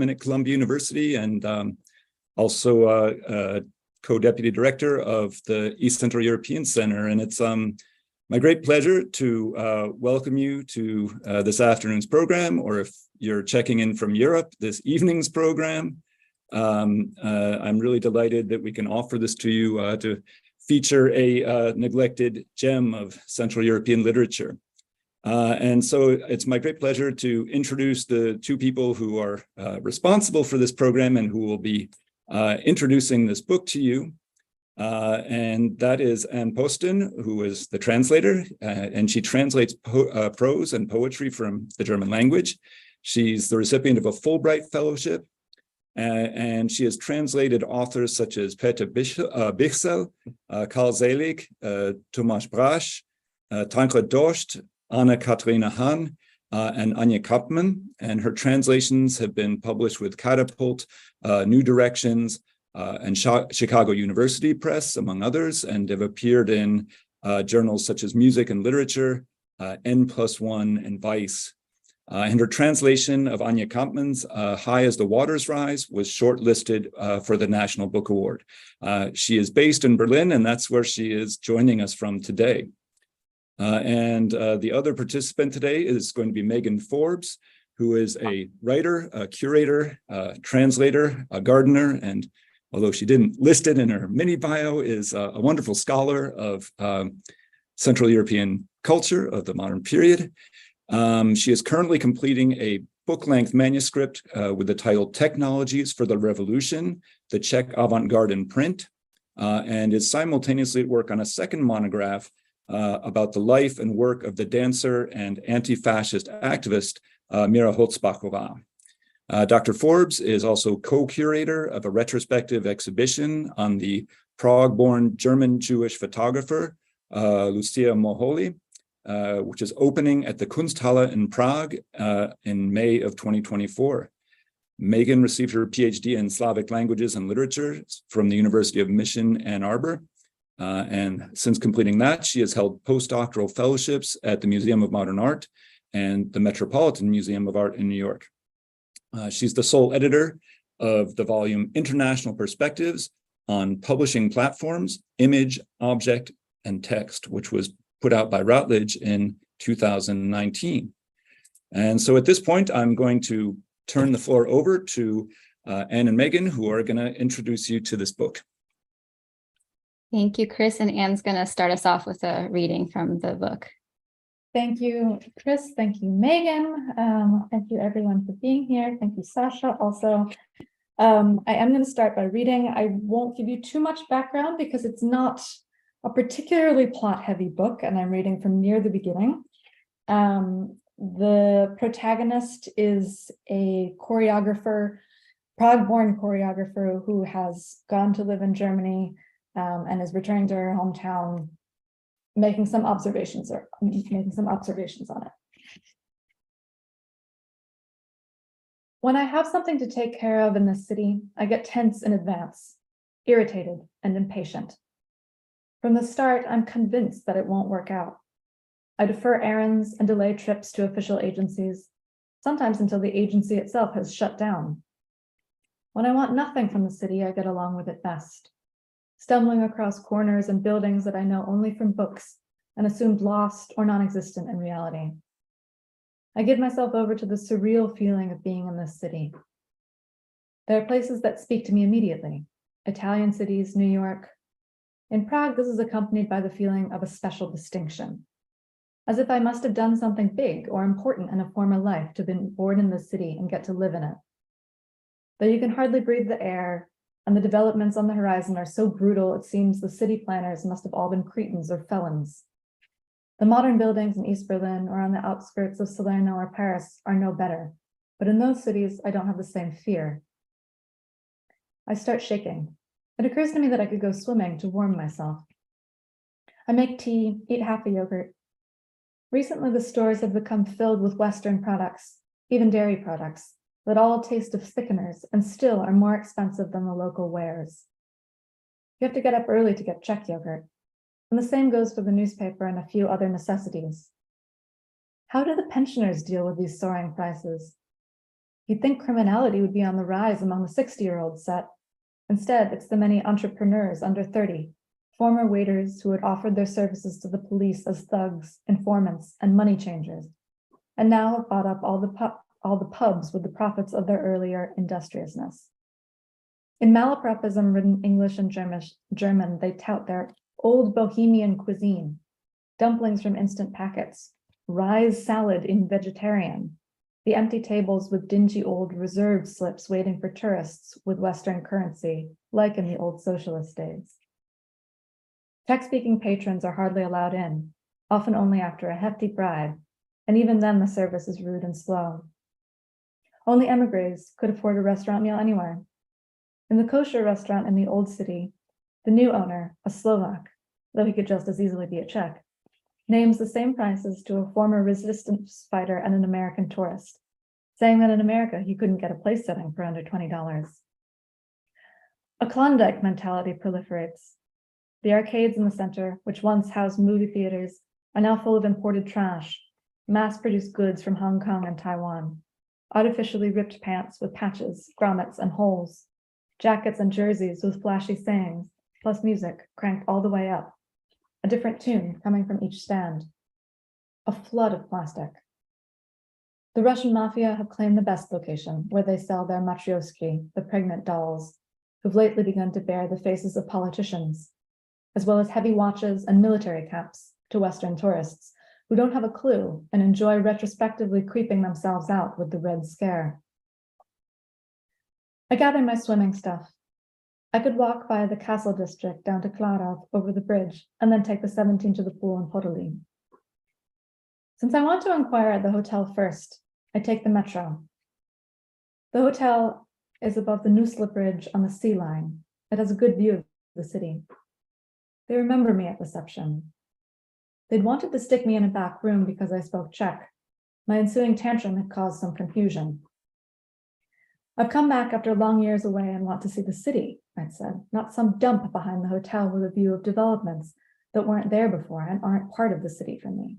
Department at Columbia University, and also co-deputy director of the East Central European Center. And it's my great pleasure to welcome you to this afternoon's program, or if you're checking in from Europe, this evening's program. I'm really delighted that we can offer this to you to feature a neglected gem of Central European literature. And so it's my great pleasure to introduce the two people who are responsible for this program and who will be introducing this book to you. And that is Anne Posten, who is the translator, and she translates prose and poetry from the German language. She's the recipient of a Fulbright Fellowship, and she has translated authors such as Peter Bichsel, Karl Selig, Tomasz Brasch, Tancred Dorst, Anna-Katharina Hahn, and Anja Kappmann. And her translations have been published with Catapult, New Directions, and Chicago University Press, among others, and have appeared in journals such as Music and Literature, N+1, and Vice. And her translation of Anja Kampmann's High as the Waters Rise was shortlisted for the National Book Award. She is based in Berlin, and that's where she is joining us from today. And the other participant today is going to be Meghan Forbes, who is a writer, a curator, a translator, a gardener, and although she didn't list it in her mini bio, is a wonderful scholar of Central European culture of the modern period. She is currently completing a book-length manuscript with the title Technologies for the Revolution, the Czech Avant-Garde in Print, and is simultaneously at work on a second monograph about the life and work of the dancer and anti-fascist activist Mira Holzbachova. Dr. Forbes is also co-curator of a retrospective exhibition on the Prague-born German-Jewish photographer Lucia Moholy, which is opening at the Kunsthalle in Prague in May of 2024. Meghan received her PhD in Slavic languages and literature from the University of Mission, Ann Arbor. And since completing that, she has held postdoctoral fellowships at the Museum of Modern Art and the Metropolitan Museum of Art in New York. She's the sole editor of the volume International Perspectives on Publishing Platforms, Image, Object, and Text, which was put out by Routledge in 2019. And so at this point, I'm going to turn the floor over to Anne and Meghan, who are going to introduce you to this book. Thank you, Chris. And Anne's going to start us off with a reading from the book. Thank you, Chris. Thank you, Meghan. Thank you, everyone, for being here. Thank you, Sasha. Also, I am going to start by reading. I won't give you too much background because it's not a particularly plot-heavy book, and I'm reading from near the beginning. The protagonist is a choreographer, Prague-born choreographer who has gone to live in Germany and is returning to her hometown, making some observations on it. When I have something to take care of in this city, I get tense in advance, irritated and impatient. From the start, I'm convinced that it won't work out. I defer errands and delay trips to official agencies, sometimes until the agency itself has shut down. When I want nothing from the city, I get along with it best, stumbling across corners and buildings that I know only from books and assumed lost or non-existent in reality. I give myself over to the surreal feeling of being in this city. There are places that speak to me immediately, Italian cities, New York. In Prague, this is accompanied by the feeling of a special distinction, as if I must have done something big or important in a former life to have been born in this city and get to live in it. Though you can hardly breathe the air, and the developments on the horizon are so brutal, it seems the city planners must have all been cretins or felons. The modern buildings in East Berlin or on the outskirts of Salerno or Paris are no better, but in those cities, I don't have the same fear. I start shaking. It occurs to me that I could go swimming to warm myself. I make tea, eat half a yogurt. Recently, the stores have become filled with Western products, even dairy products, that all taste of thickeners and still are more expensive than the local wares. You have to get up early to get Czech yogurt, and the same goes for the newspaper and a few other necessities. How do the pensioners deal with these soaring prices? You'd think criminality would be on the rise among the 60-year-old set. Instead, it's the many entrepreneurs under 30, former waiters who had offered their services to the police as thugs, informants, and money changers, and now have bought up all the pubs with the profits of their earlier industriousness. In malapropism-ridden English and German, they tout their old bohemian cuisine, dumplings from instant packets, rye salad in vegetarian, the empty tables with dingy old reserve slips waiting for tourists with Western currency, like in the old socialist days. Czech-speaking patrons are hardly allowed in, often only after a hefty bribe, and even then the service is rude and slow. Only emigres could afford a restaurant meal anywhere. In the kosher restaurant in the old city, the new owner, a Slovak, though he could just as easily be a Czech, names the same prices to a former resistance fighter and an American tourist, saying that in America he couldn't get a place setting for under $20. A Klondike mentality proliferates. The arcades in the center, which once housed movie theaters, are now full of imported trash, mass-produced goods from Hong Kong and Taiwan, artificially ripped pants with patches, grommets, and holes, jackets and jerseys with flashy sayings, plus music cranked all the way up, a different tune coming from each stand. A flood of plastic. The Russian mafia have claimed the best location, where they sell their matryoshki, the pregnant dolls, who've lately begun to bear the faces of politicians, as well as heavy watches and military caps to Western tourists who don't have a clue and enjoy retrospectively creeping themselves out with the Red Scare. I gather my swimming stuff. I could walk via the castle district down to Klarov over the bridge and then take the 17 to the pool in Podolí. Since I want to inquire at the hotel first, I take the metro. The hotel is above the Nusla Bridge on the sea line. It has a good view of the city. They remember me at reception. They'd wanted to stick me in a back room because I spoke Czech. My ensuing tantrum had caused some confusion. I've come back after long years away and want to see the city, I'd said, not some dump behind the hotel with a view of developments that weren't there before and aren't part of the city for me.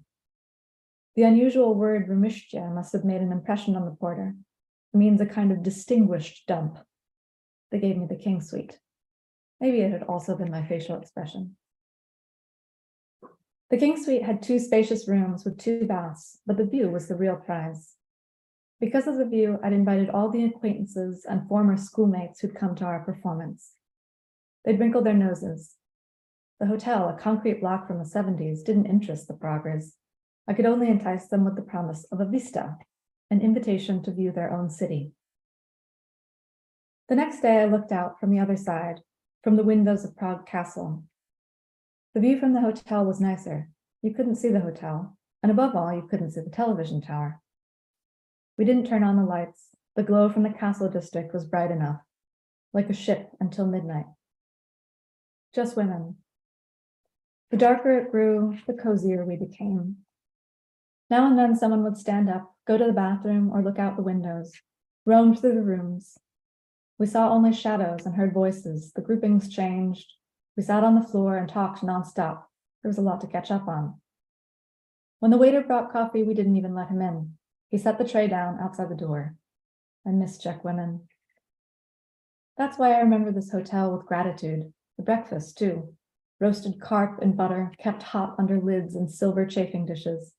The unusual word Rumishtia must have made an impression on the porter. It means a kind of distinguished dump. They gave me the king suite. Maybe it had also been my facial expression. The king suite had 2 spacious rooms with 2 baths, but the view was the real prize. Because of the view, I'd invited all the acquaintances and former schoolmates who'd come to our performance. They'd wrinkled their noses. The hotel, a concrete block from the 70s, didn't interest the Praguers. I could only entice them with the promise of a vista, an invitation to view their own city. The next day, I looked out from the other side, from the windows of Prague Castle. The view from the hotel was nicer. You couldn't see the hotel, and above all, you couldn't see the television tower. We didn't turn on the lights. The glow from the castle district was bright enough, like a ship until midnight. Just women. The darker it grew, the cozier we became. Now and then someone would stand up, go to the bathroom, or look out the windows, roam through the rooms. We saw only shadows and heard voices. The groupings changed. We sat on the floor and talked nonstop. There was a lot to catch up on. When the waiter brought coffee, we didn't even let him in. He set the tray down outside the door. I miss Czech women. That's why I remember this hotel with gratitude. The breakfast, too. Roasted carp and butter, kept hot under lids and silver chafing dishes.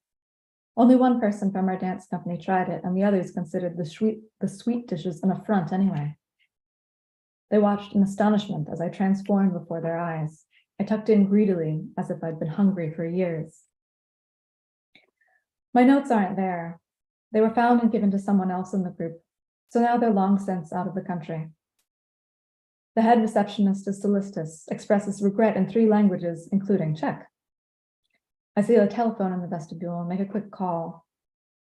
Only one person from our dance company tried it, and the others considered the sweet dishes an affront anyway. They watched in astonishment as I transformed before their eyes. I tucked in greedily, as if I'd been hungry for years. My notes aren't there. They were found and given to someone else in the group, so now they're long since out of the country. The head receptionist is solicitous, expresses regret in 3 languages, including Czech. I see a telephone in the vestibule, make a quick call.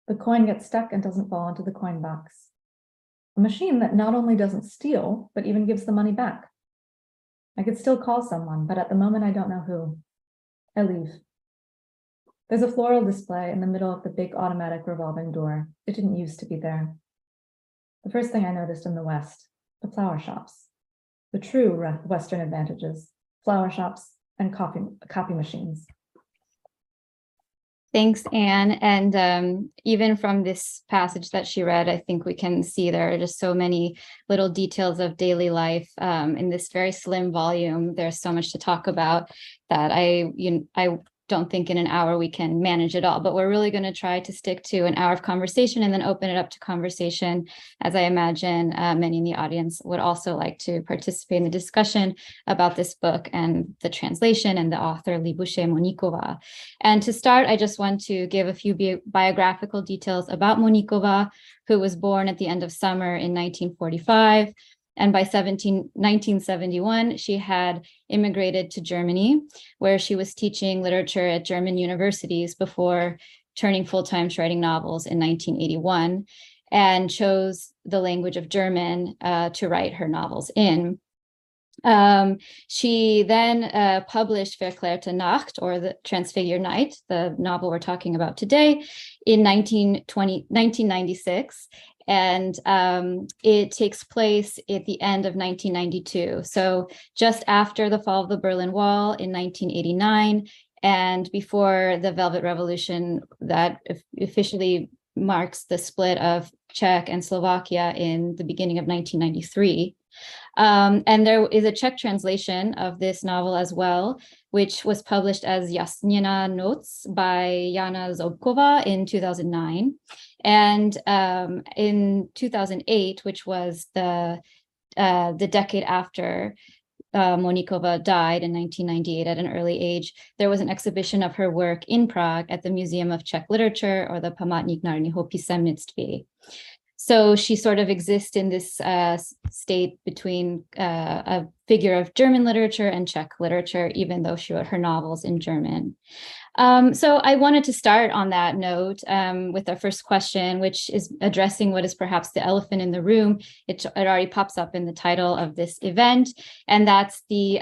The coin gets stuck and doesn't fall into the coin box. A machine that not only doesn't steal, but even gives the money back. I could still call someone, but at the moment I don't know who. I leave. There's a floral display in the middle of the big automatic revolving door. It didn't used to be there. The first thing I noticed in the West, the flower shops. The true Western advantages, flower shops and copy machines. Thanks, Anne. And even from this passage that she read, I think we can see there are just so many little details of daily life in this very slim volume. There's so much to talk about that I don't think in an hour we can manage it all, but we're really going to try to stick to an hour of conversation and then open it up to conversation, as I imagine many in the audience would also like to participate in the discussion about this book and the translation and the author Libuše Moníková. And to start, I just want to give a few biographical details about Moníková, who was born at the end of summer in 1945. And by 1971, she had immigrated to Germany, where she was teaching literature at German universities before turning full-time to writing novels in 1981, and chose the language of German to write her novels in. She then published Verklärte Nacht, or the Transfigured Night, the novel we're talking about today, in 1996. And it takes place at the end of 1992. So just after the fall of the Berlin Wall in 1989, and before the Velvet Revolution that officially marks the split of Czech and Slovakia in the beginning of 1993. And there is a Czech translation of this novel as well, which was published as Jasněná noc by Jana Zobkova in 2009. And in 2008, which was the decade after Moníková died in 1998 at an early age, there was an exhibition of her work in Prague at the Museum of Czech Literature, or the Památník národního písemnictví. So she sort of exists in this state between a figure of German literature and Czech literature, even though she wrote her novels in German. So I wanted to start on that note with our first question, which is addressing what is perhaps the elephant in the room. It already pops up in the title of this event, and that's the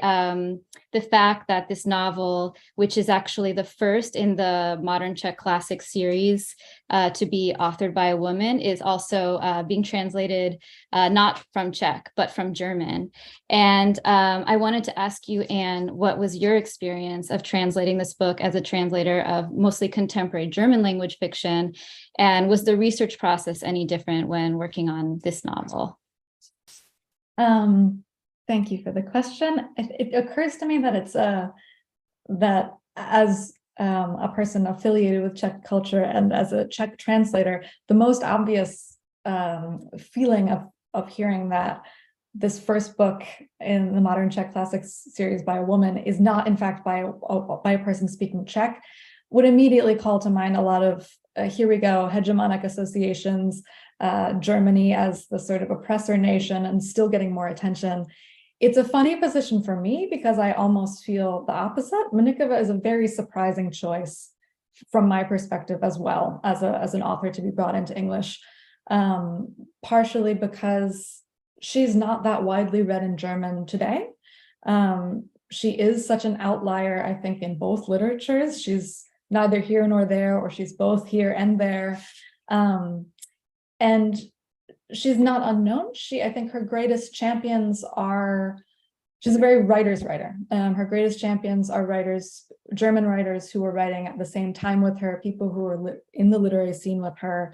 fact that this novel, which is actually the first in the modern Czech classic series to be authored by a woman, is also being translated not from Czech, but from German. And I wanted to ask you, Anne, what was your experience of translating this book as a translator of mostly contemporary German language fiction? And was the research process any different when working on this novel? Thank you for the question. It occurs to me that it's that as a person affiliated with Czech culture and as a Czech translator, the most obvious feeling of hearing that this first book in the modern Czech classics series by a woman is not, in fact, by a person speaking Czech, would immediately call to mind a lot of, here we go, hegemonic associations, Germany as the sort of oppressor nation and still getting more attention. It's a funny position for me because I almost feel the opposite. Moníková is a very surprising choice from my perspective as well as an author to be brought into English, partially because she's not that widely read in German today. She is such an outlier, I think, in both literatures. She's neither here nor there, or she's both here and there. And she's not unknown. I think her greatest champions are, she's a very writer's writer. Her greatest champions are German writers who were writing at the same time with her, people who were in the literary scene with her.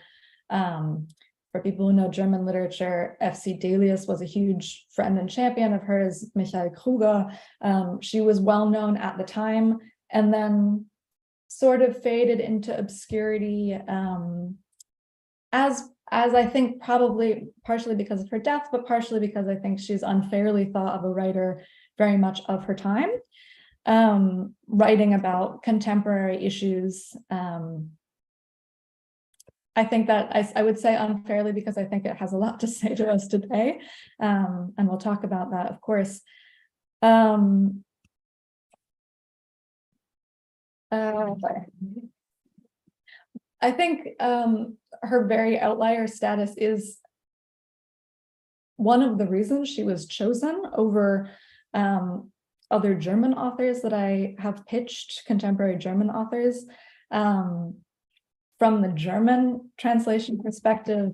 For people who know German literature, F.C. Delius was a huge friend and champion of hers, Michael Kruger. She was well known at the time and then sort of faded into obscurity as I think probably partially because of her death, but partially because I think she's unfairly thought of a writer very much of her time, writing about contemporary issues. I think that I would say unfairly because I think it has a lot to say to us today, and we'll talk about that, of course. I think her very outlier status is one of the reasons she was chosen over other German authors that I have pitched, contemporary German authors. From the German translation perspective,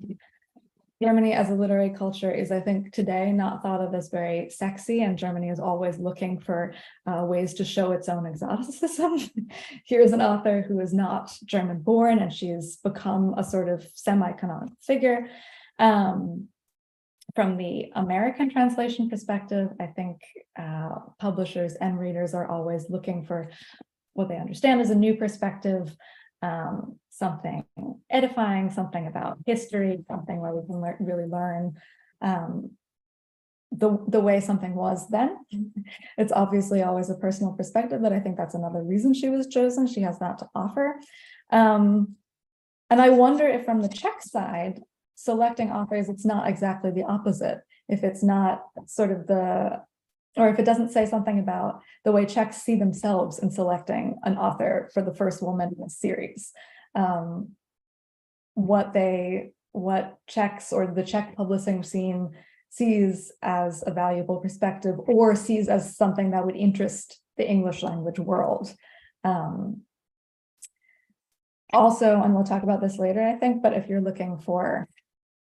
Germany as a literary culture is, I think, today not thought of as very sexy, and Germany is always looking for ways to show its own exoticism. Here's an author who is not German-born, and she's become a sort of semi-canonical figure. From the American translation perspective, I think publishers and readers are always looking for what they understand as a new perspective, something edifying, something about history, something where we can really learn the way something was then. It's obviously always a personal perspective, but I think that's another reason she was chosen. She has that to offer. And I wonder if from the Czech side, selecting authors, it's not exactly the opposite. If it's not sort of or if it doesn't say something about the way Czechs see themselves in selecting an author for the first woman in a series. What Czechs or the Czech publishing scene sees as a valuable perspective, or sees as something that would interest the English language world. Also, and we'll talk about this later, I think, but if you're looking for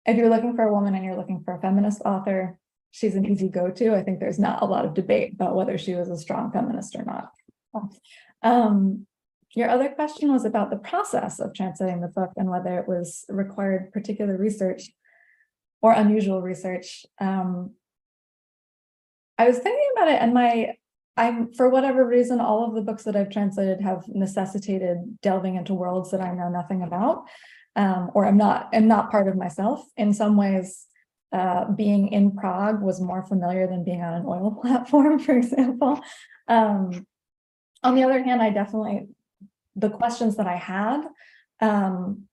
a woman and you're looking for a feminist author, she's an easy go-to. I think there's not a lot of debate about whether she was a strong feminist or not. Your other question was about the process of translating the book and whether it was required particular research or unusual research. I was thinking about it, and for whatever reason, all of the books that I've translated have necessitated delving into worlds that I know nothing about, or am not part of myself. In some ways, being in Prague was more familiar than being on an oil platform, for example. On the other hand, the questions that I had,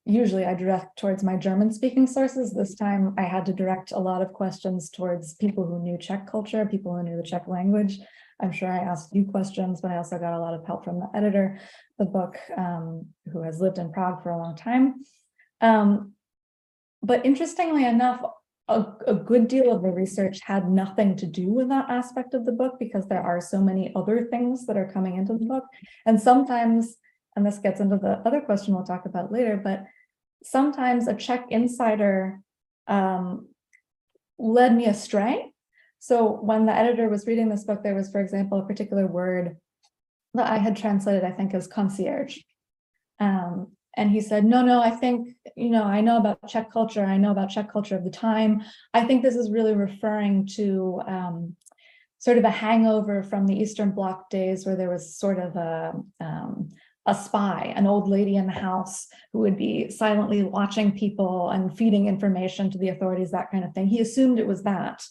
usually I direct towards my German-speaking sources. This time I had to direct a lot of questions towards people who knew Czech culture, people who knew the Czech language. I'm sure I asked you questions, but I also got a lot of help from the editor of the book, who has lived in Prague for a long time. But interestingly enough, a good deal of the research had nothing to do with that aspect of the book, because there are so many other things that are coming into the book. And sometimes, and this gets into the other question we'll talk about later, but sometimes a Czech insider led me astray. So when the editor was reading this book, there was, for example, a particular word that I had translated, I think, as concierge. And he said, no, I think, I know about Czech culture. I know about Czech culture of the time. I think this is really referring to sort of a hangover from the Eastern Bloc days, where there was sort of a spy, an old lady in the house who would be silently watching people and feeding information to the authorities, that kind of thing. He assumed it was that.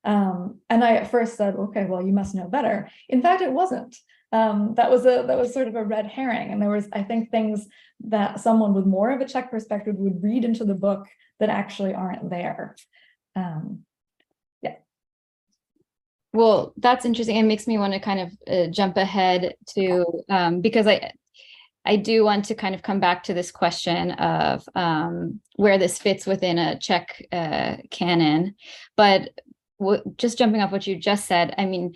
And I at first said, okay, well, you must know better. In fact, it wasn't. That was sort of a red herring. And there was, I think, things that someone with more of a Czech perspective would read into the book that actually aren't there. Yeah. Well, that's interesting. It makes me want to kind of jump ahead to, because I do want to kind of come back to this question of where this fits within a Czech canon. But just jumping off what you just said, I mean,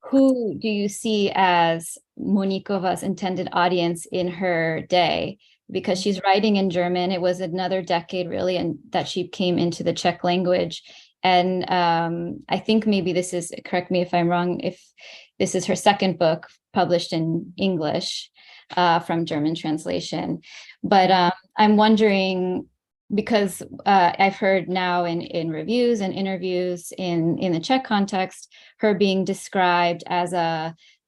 who do you see as Moníkova's intended audience in her day? Because she's writing in German. It was another decade, really, and that she came into the Czech language. And I think maybe this is, correct me if I'm wrong, if this is her second book published in English from German translation. But I'm wondering, because I've heard now in reviews and interviews in the Czech context, her being described as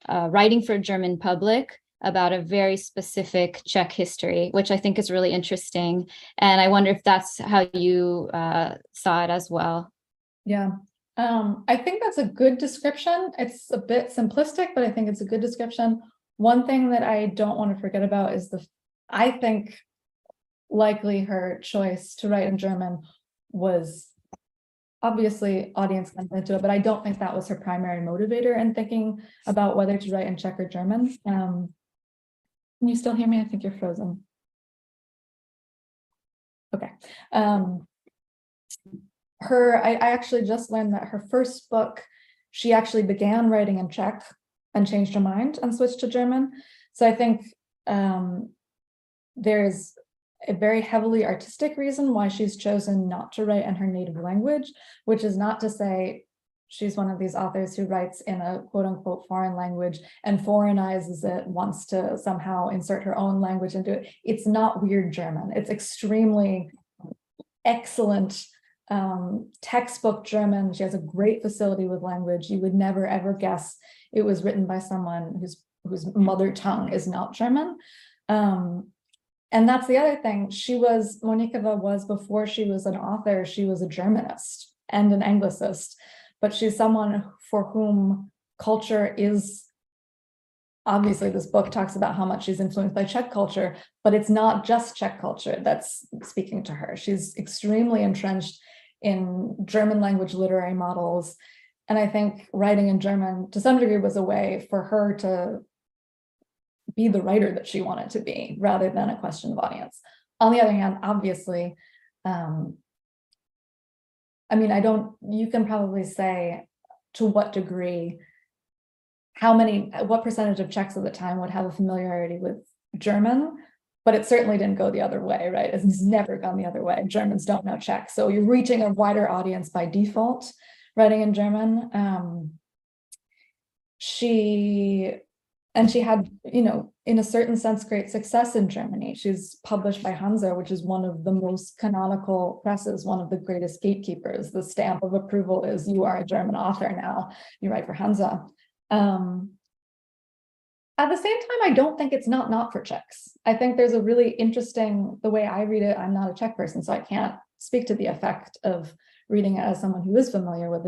writing for a German public about a very specific Czech history, which I think is really interesting. And I wonder if that's how you saw it as well. Yeah, I think that's a good description. It's a bit simplistic, but I think it's a good description. One thing that I don't want to forget about is I think likely her choice to write in German was obviously audience comes into it, but I don't think that was her primary motivator in thinking about whether to write in Czech or German. Can you still hear me? I think you're frozen. Okay. I actually just learned that her first book, she actually began writing in Czech and changed her mind and switched to German. So I think there's a very heavily artistic reason why she's chosen not to write in her native language, which is not to say she's one of these authors who writes in a quote unquote foreign language and foreignizes it, wants to somehow insert her own language into it. It's not weird German. It's extremely excellent textbook German. She has a great facility with language. You would never ever guess it was written by someone whose mother tongue is not German. And that's the other thing. Moníková was, before she was an author, she was a Germanist and an Anglicist, but she's someone for whom culture is, obviously this book talks about how much she's influenced by Czech culture, but it's not just Czech culture that's speaking to her. She's extremely entrenched in German language literary models. And I think writing in German to some degree was a way for her to be the writer that she wanted to be, rather than a question of audience. On the other hand, obviously, you can probably say to what degree, what percentage of Czechs at the time would have a familiarity with German, but it certainly didn't go the other way, right? It's never gone the other way. Germans don't know Czech. So you're reaching a wider audience by default, writing in German. She had, in a certain sense, great success in Germany. She's published by Hansa, which is one of the most canonical presses, one of the greatest gatekeepers. The stamp of approval is you are a German author now, you write for Hansa. At the same time, I don't think it's not for Czechs. I think there's a really interesting, the way I read it, I'm not a Czech person, so I can't speak to the effect of reading it as someone who is familiar with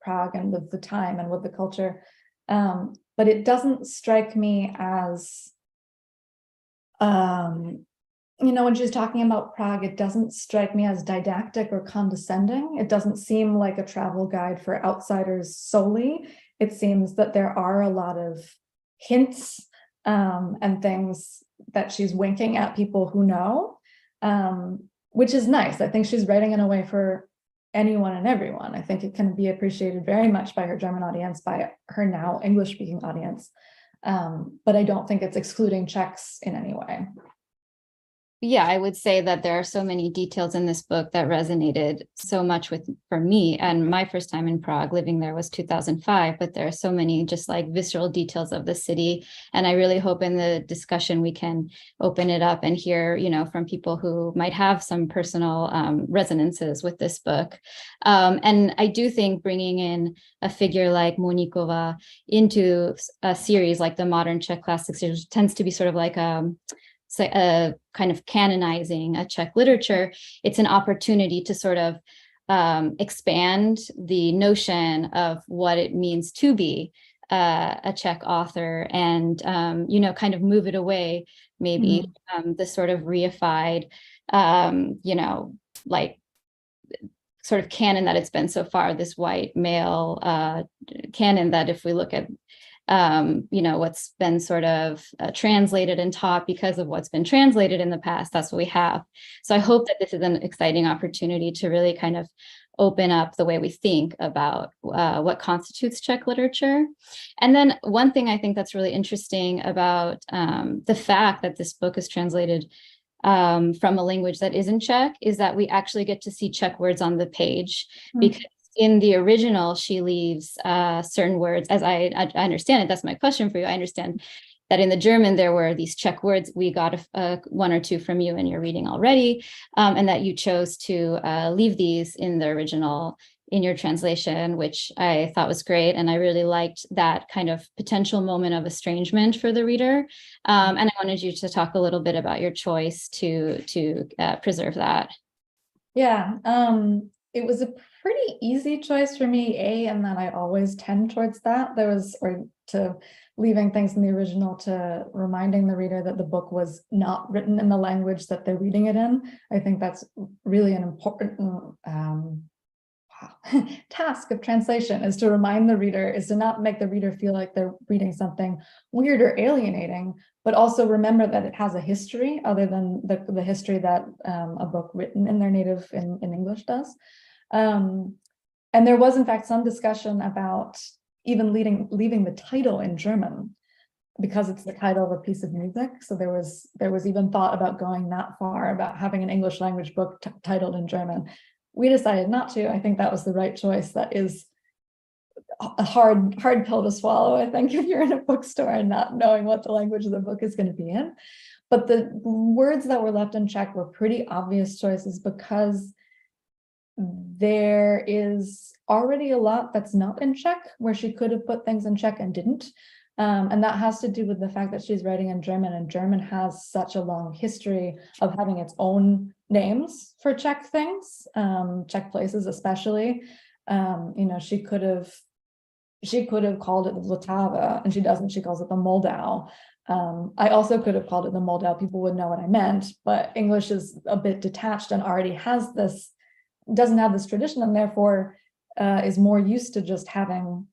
Prague and with the time and with the culture. But it doesn't strike me as, when she's talking about Prague, it doesn't strike me as didactic or condescending. It doesn't seem like a travel guide for outsiders solely. It seems that there are a lot of hints and things that she's winking at people who know, which is nice. I think she's writing in a way for anyone and everyone. I think it can be appreciated very much by her German audience, by her now English-speaking audience. But I don't think it's excluding Czechs in any way. Yeah, I would say that there are so many details in this book that resonated so much for me. And my first time in Prague living there was 2005, but there are so many just like visceral details of the city. And I really hope in the discussion we can open it up and hear, from people who might have some personal resonances with this book. And I do think bringing in a figure like Moníková into a series like the Modern Czech Classics series tends to be sort of like a kind of canonizing a Czech literature. It's an opportunity to sort of expand the notion of what it means to be a Czech author and, kind of move it away, maybe the sort of reified, like sort of canon that it's been so far, this white male canon that if we look at what's been sort of translated and taught because of what's been translated in the past, that's what we have. So I hope that this is an exciting opportunity to really kind of open up the way we think about what constitutes Czech literature. And then one thing I think that's really interesting about the fact that this book is translated from a language that isn't Czech is that we actually get to see Czech words on the page, because in the original, she leaves certain words, as I understand it. That's my question for you. I understand that in the German, there were these Czech words. We got one or two from you in your reading already, and that you chose to leave these in the original in your translation, which I thought was great. And I really liked that kind of potential moment of estrangement for the reader. And I wanted you to talk a little bit about your choice to preserve that. Yeah, it was a pretty easy choice for me, and then I always tend towards that. To leaving things in the original, to reminding the reader that the book was not written in the language that they're reading it in. I think that's really an important task of translation, is to remind the reader, is to not make the reader feel like they're reading something weird or alienating, but also remember that it has a history other than the history that a book written in their native in English does. And there was, in fact, some discussion about even leaving the title in German. because it's the title of a piece of music. So there was even thought about going that far, about having an English language book titled in German. We decided not to. I think that was the right choice. That is a hard pill to swallow, I think, if you're in a bookstore and not knowing what the language of the book is going to be in. But the words that were left in Czech were pretty obvious choices, because there is already a lot that's not in Czech, where she could have put things in Czech and didn't. And that has to do with the fact that she's writing in German, and German has such a long history of having its own names for Czech things, Czech places especially. She could have called it the Vltava, and she doesn't. She calls it the Moldau. I also could have called it the Moldau. People would know what I meant, but English is a bit detached and already doesn't have this tradition, and therefore is more used to just having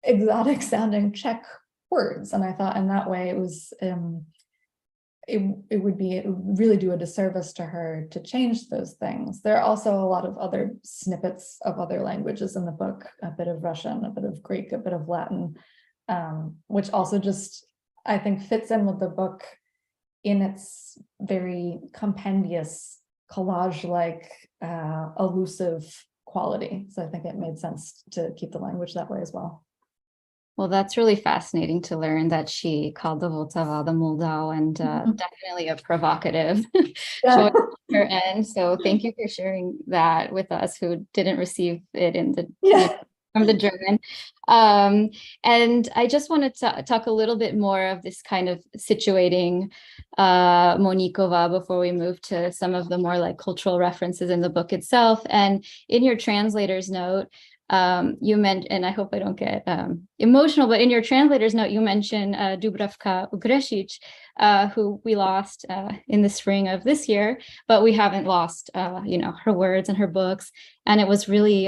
exotic sounding Czech words. And I thought in that way it would really do a disservice to her to change those things. There are also a lot of other snippets of other languages in the book, a bit of Russian, a bit of Greek, a bit of Latin, which also just, I think, fits in with the book in its very compendious, collage-like, elusive quality. So I think it made sense to keep the language that way as well. Well, that's really fascinating to learn that she called the Vltava the Moldau, and definitely a provocative choice on her end. So thank you for sharing that with us who didn't receive it in the from the German. And I just wanted to talk a little bit more of this kind of situating Moníková before we move to some of the more like cultural references in the book itself. And in your translator's note, you mentioned, and I hope I don't get emotional, but in your translator's note, you mentioned Dubravka Ugrešić, who we lost in the spring of this year, but we haven't lost, her words and her books. And it was really,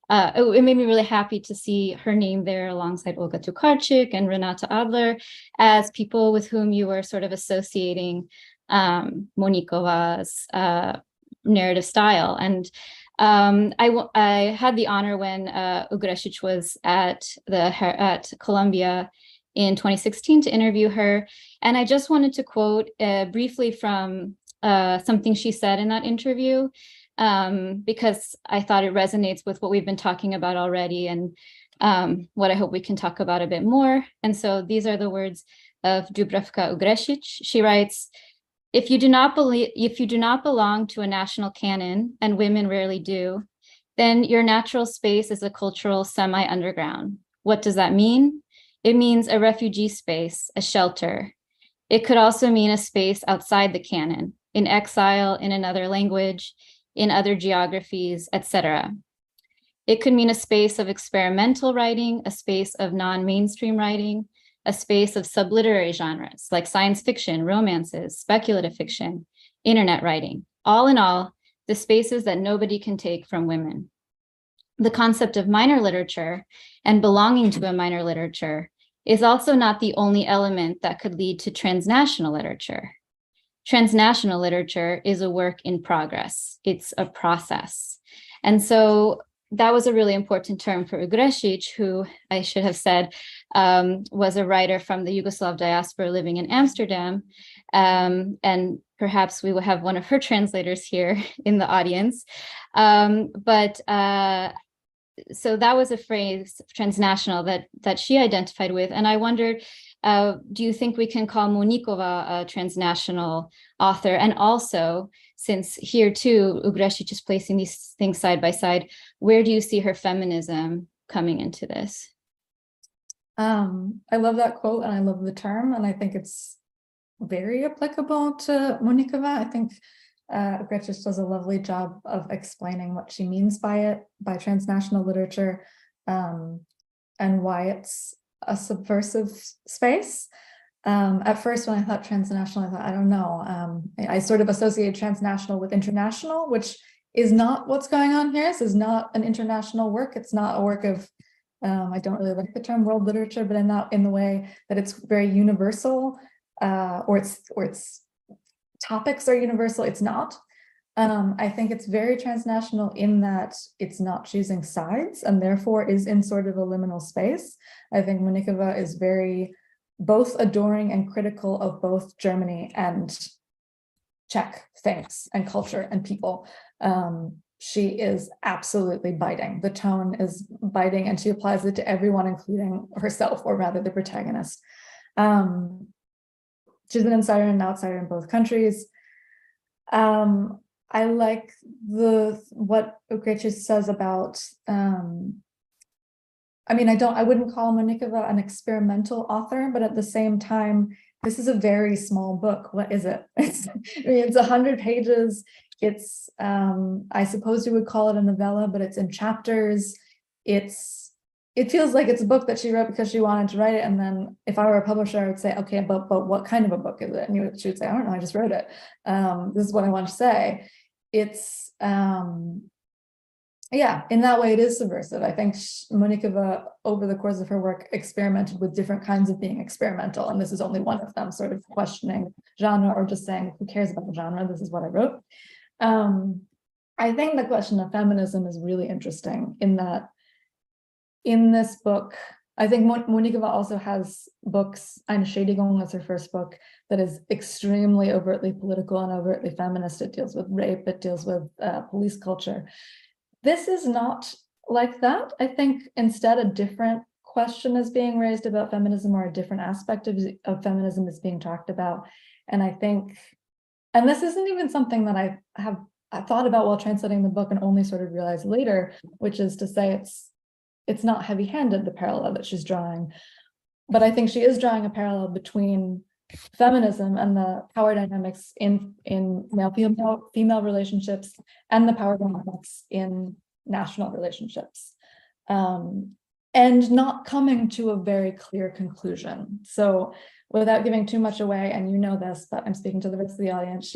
it made me really happy to see her name there alongside Olga Tokarczuk and Renata Adler as people with whom you were sort of associating Moníková's narrative style. And I had the honor when Ugrešić was at Columbia in 2016 to interview her, and I just wanted to quote briefly from something she said in that interview, because I thought it resonates with what we've been talking about already, and what I hope we can talk about a bit more. And so these are the words of Dubravka Ugrešić. She writes, If you do not belong to a national canon, and women rarely do, then your natural space is a cultural semi-underground. What does that mean? It means a refugee space, a shelter. It could also mean a space outside the canon, in exile, in another language, in other geographies, etc. It could mean a space of experimental writing, a space of non-mainstream writing, a space of subliterary genres like science fiction, romances, speculative fiction, internet writing. All in all, the spaces that nobody can take from women. The concept of minor literature and belonging to a minor literature is also not the only element that could lead to transnational literature. Transnational literature is a work in progress. It's a process. And so that was a really important term for Ugrešić, who I should have said was a writer from the Yugoslav diaspora living in Amsterdam. And perhaps we will have one of her translators here in the audience. So that was a phrase, transnational, that she identified with. And I wondered, do you think we can call Moníková a transnational author? And also, since here too, Ugrešić is placing these things side by side, where do you see her feminism coming into this? I love that quote, and I love the term, and I think it's very applicable to Moníková. I think Ugrešić does a lovely job of explaining what she means by transnational literature, and why it's a subversive space. At first, when I thought transnational, I thought, I don't know. I sort of associated transnational with international, which is not what's going on here. This is not an international work. It's not a work of, I don't really like the term world literature, but in the way that it's very universal, or its topics are universal. It's not. I think it's very transnational in that it's not choosing sides, and therefore is in sort of a liminal space. I think Moníková is very both adoring and critical of both Germany and Czech things and culture and people. She is absolutely biting. The tone is biting, and she applies it to everyone, including herself, or rather the protagonist. She's an insider and an outsider in both countries. I like what Ukreche says about, I wouldn't call Moníková an experimental author, but at the same time, this is a very small book. What is it? It's 100 pages. It's, I suppose you would call it a novella, but it's in chapters. It feels like it's a book that she wrote because she wanted to write it. And then if I were a publisher, I would say, okay, but what kind of a book is it? And she would say, I don't know, I just wrote it. This is what I want to say. It's, yeah, in that way, it is subversive. I think Moníková, over the course of her work, experimented with different kinds of being experimental. And this is only one of them, sort of questioning genre, or just saying, who cares about the genre? This is what I wrote. I think the question of feminism is really interesting in that in this book, I think Moníková also has books, Eine Schädigung is her first book, that is extremely overtly political and overtly feminist. It deals with rape, it deals with police culture. This is not like that. I think instead a different question is being raised about feminism, or a different aspect of feminism is being talked about. And I think, and this isn't even something that I thought about while translating the book and only sort of realized later, which is to say it's not heavy-handed, the parallel that she's drawing. But I think she is drawing a parallel between feminism and the power dynamics in male-female relationships, and the power dynamics in national relationships, and not coming to a very clear conclusion. So without giving too much away, and you know this, but I'm speaking to the rest of the audience,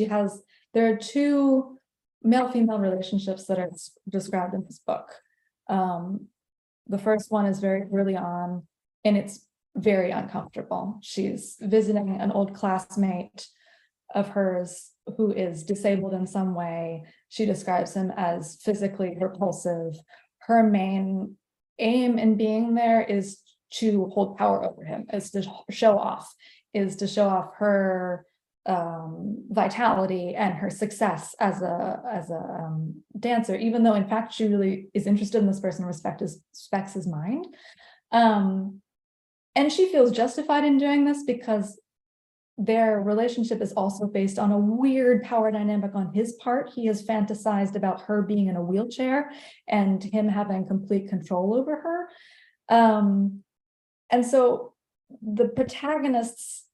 there are two male-female relationships that are described in this book. The first one is very early on, and it's very uncomfortable. She's visiting an old classmate of hers who is disabled in some way. She describes him as physically repulsive. Her main aim in being there is to hold power over him, is to show off her vitality and her success as a dancer, even though in fact she really is interested in this person, respects his mind. And she feels justified in doing this because their relationship is also based on a weird power dynamic on his part. He has fantasized about her being in a wheelchair and him having complete control over her. And so the protagonist's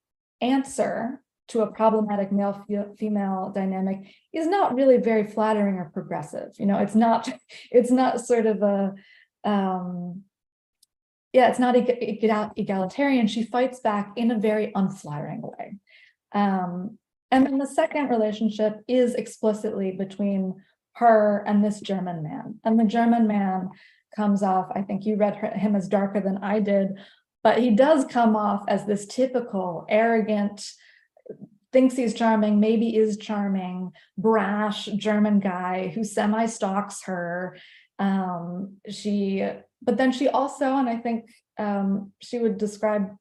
answer to a problematic male-female dynamic is not really very flattering or progressive. It's not sort of a, it's not egalitarian. She fights back in a very unflattering way. And then the second relationship is explicitly between her and this German man. And the German man comes off, I think you read him as darker than I did, but he does come off as this typical, arrogant, thinks he's charming, maybe is charming, brash German guy who semi-stalks her. But then she also, and I think she would describe,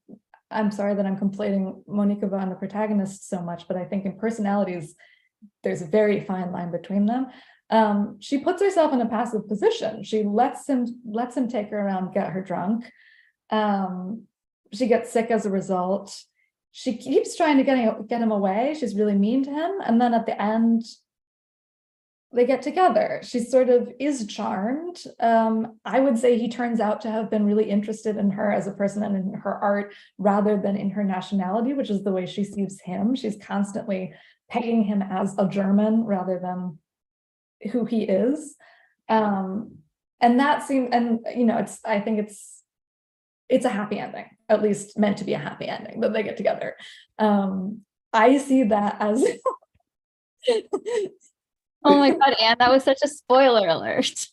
I'm sorry that I'm conflating Moníková and the protagonist so much, but I think in personalities, there's a very fine line between them. She puts herself in a passive position. She lets him take her around, get her drunk. She gets sick as a result. She keeps trying to get him away. She's really mean to him. And then at the end, they get together. She sort of is charmed. I would say he turns out to have been really interested in her as a person and in her art rather than in her nationality, which is the way she sees him. She's constantly pegging him as a German rather than who he is. And that seems, and I think it's a happy ending, at least meant to be a happy ending, that they get together. I see that as Oh my God, Anne, that was such a spoiler alert.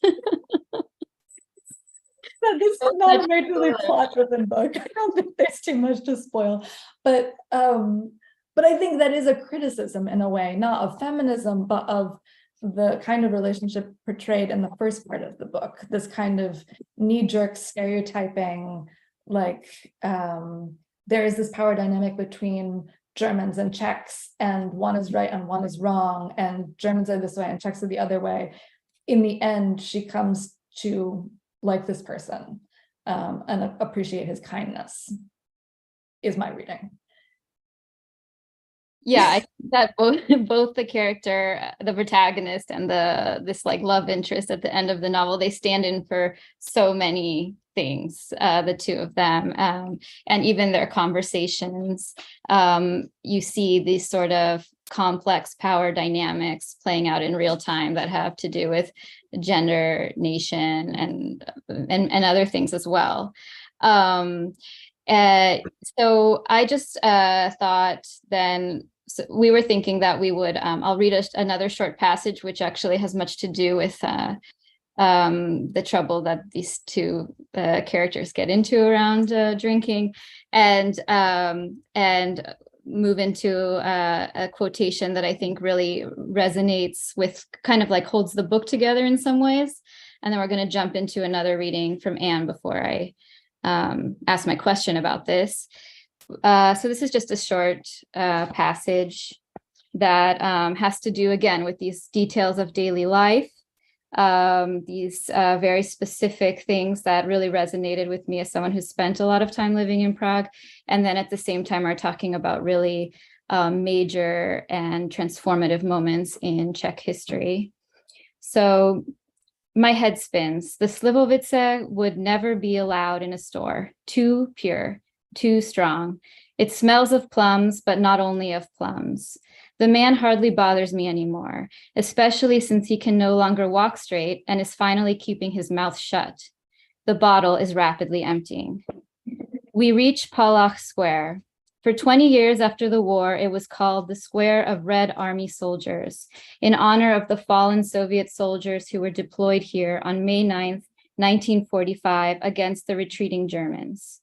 This is not a majorly plot-driven book. I don't think there's too much to spoil, but I think that is a criticism in a way, not of feminism, but of the kind of relationship portrayed in the first part of the book. This kind of knee-jerk stereotyping, like there is this power dynamic between Germans and Czechs, and one is right and one is wrong, and Germans are this way and Czechs are the other way. In the end, she comes to like this person and appreciate his kindness, is my reading. Yeah, I think that both the character, the protagonist, and this like love interest at the end of the novel, they stand in for so many things, the two of them, and even their conversations. You see these sort of complex power dynamics playing out in real time that have to do with gender, nation, and other things as well. So I just thought then, so we were thinking that we would, I'll read another short passage, which actually has much to do with the trouble that these two characters get into around drinking, and move into a quotation that I think really resonates with, kind of like holds the book together in some ways. And then we're going to jump into another reading from Anne before I ask my question about this. So this is just a short passage that has to do, again, with these details of daily life, these very specific things that really resonated with me as someone who spent a lot of time living in Prague. And then at the same time, are talking about really major and transformative moments in Czech history. So my head spins. The Slivovice would never be allowed in a store. Too pure, too strong. It smells of plums, but not only of plums. The man hardly bothers me anymore, especially since he can no longer walk straight and is finally keeping his mouth shut. The bottle is rapidly emptying. We reach Palach Square. For 20 years after the war, it was called the Square of Red Army Soldiers, in honor of the fallen Soviet soldiers who were deployed here on May 9th, 1945, against the retreating Germans.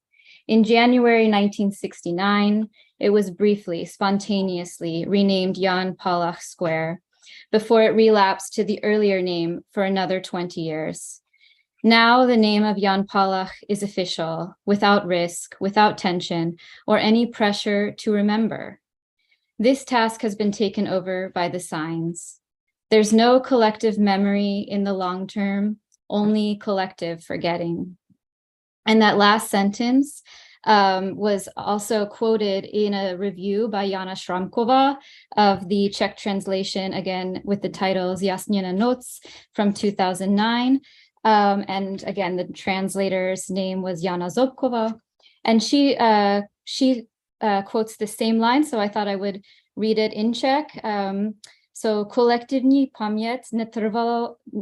In January 1969, it was briefly, spontaneously renamed Jan Palach Square, before it relapsed to the earlier name for another 20 years. Now the name of Jan Palach is official, without risk, without tension, or any pressure to remember. This task has been taken over by the signs. There's no collective memory in the long term, only collective forgetting. And that last sentence was also quoted in a review by Jana Šramková of the Czech translation, again with the title Zjasněné noc from 2009. And again, the translator's name was Jana Zobková, and she quotes the same line, so I thought I would read it in Czech. So kolektivní paměť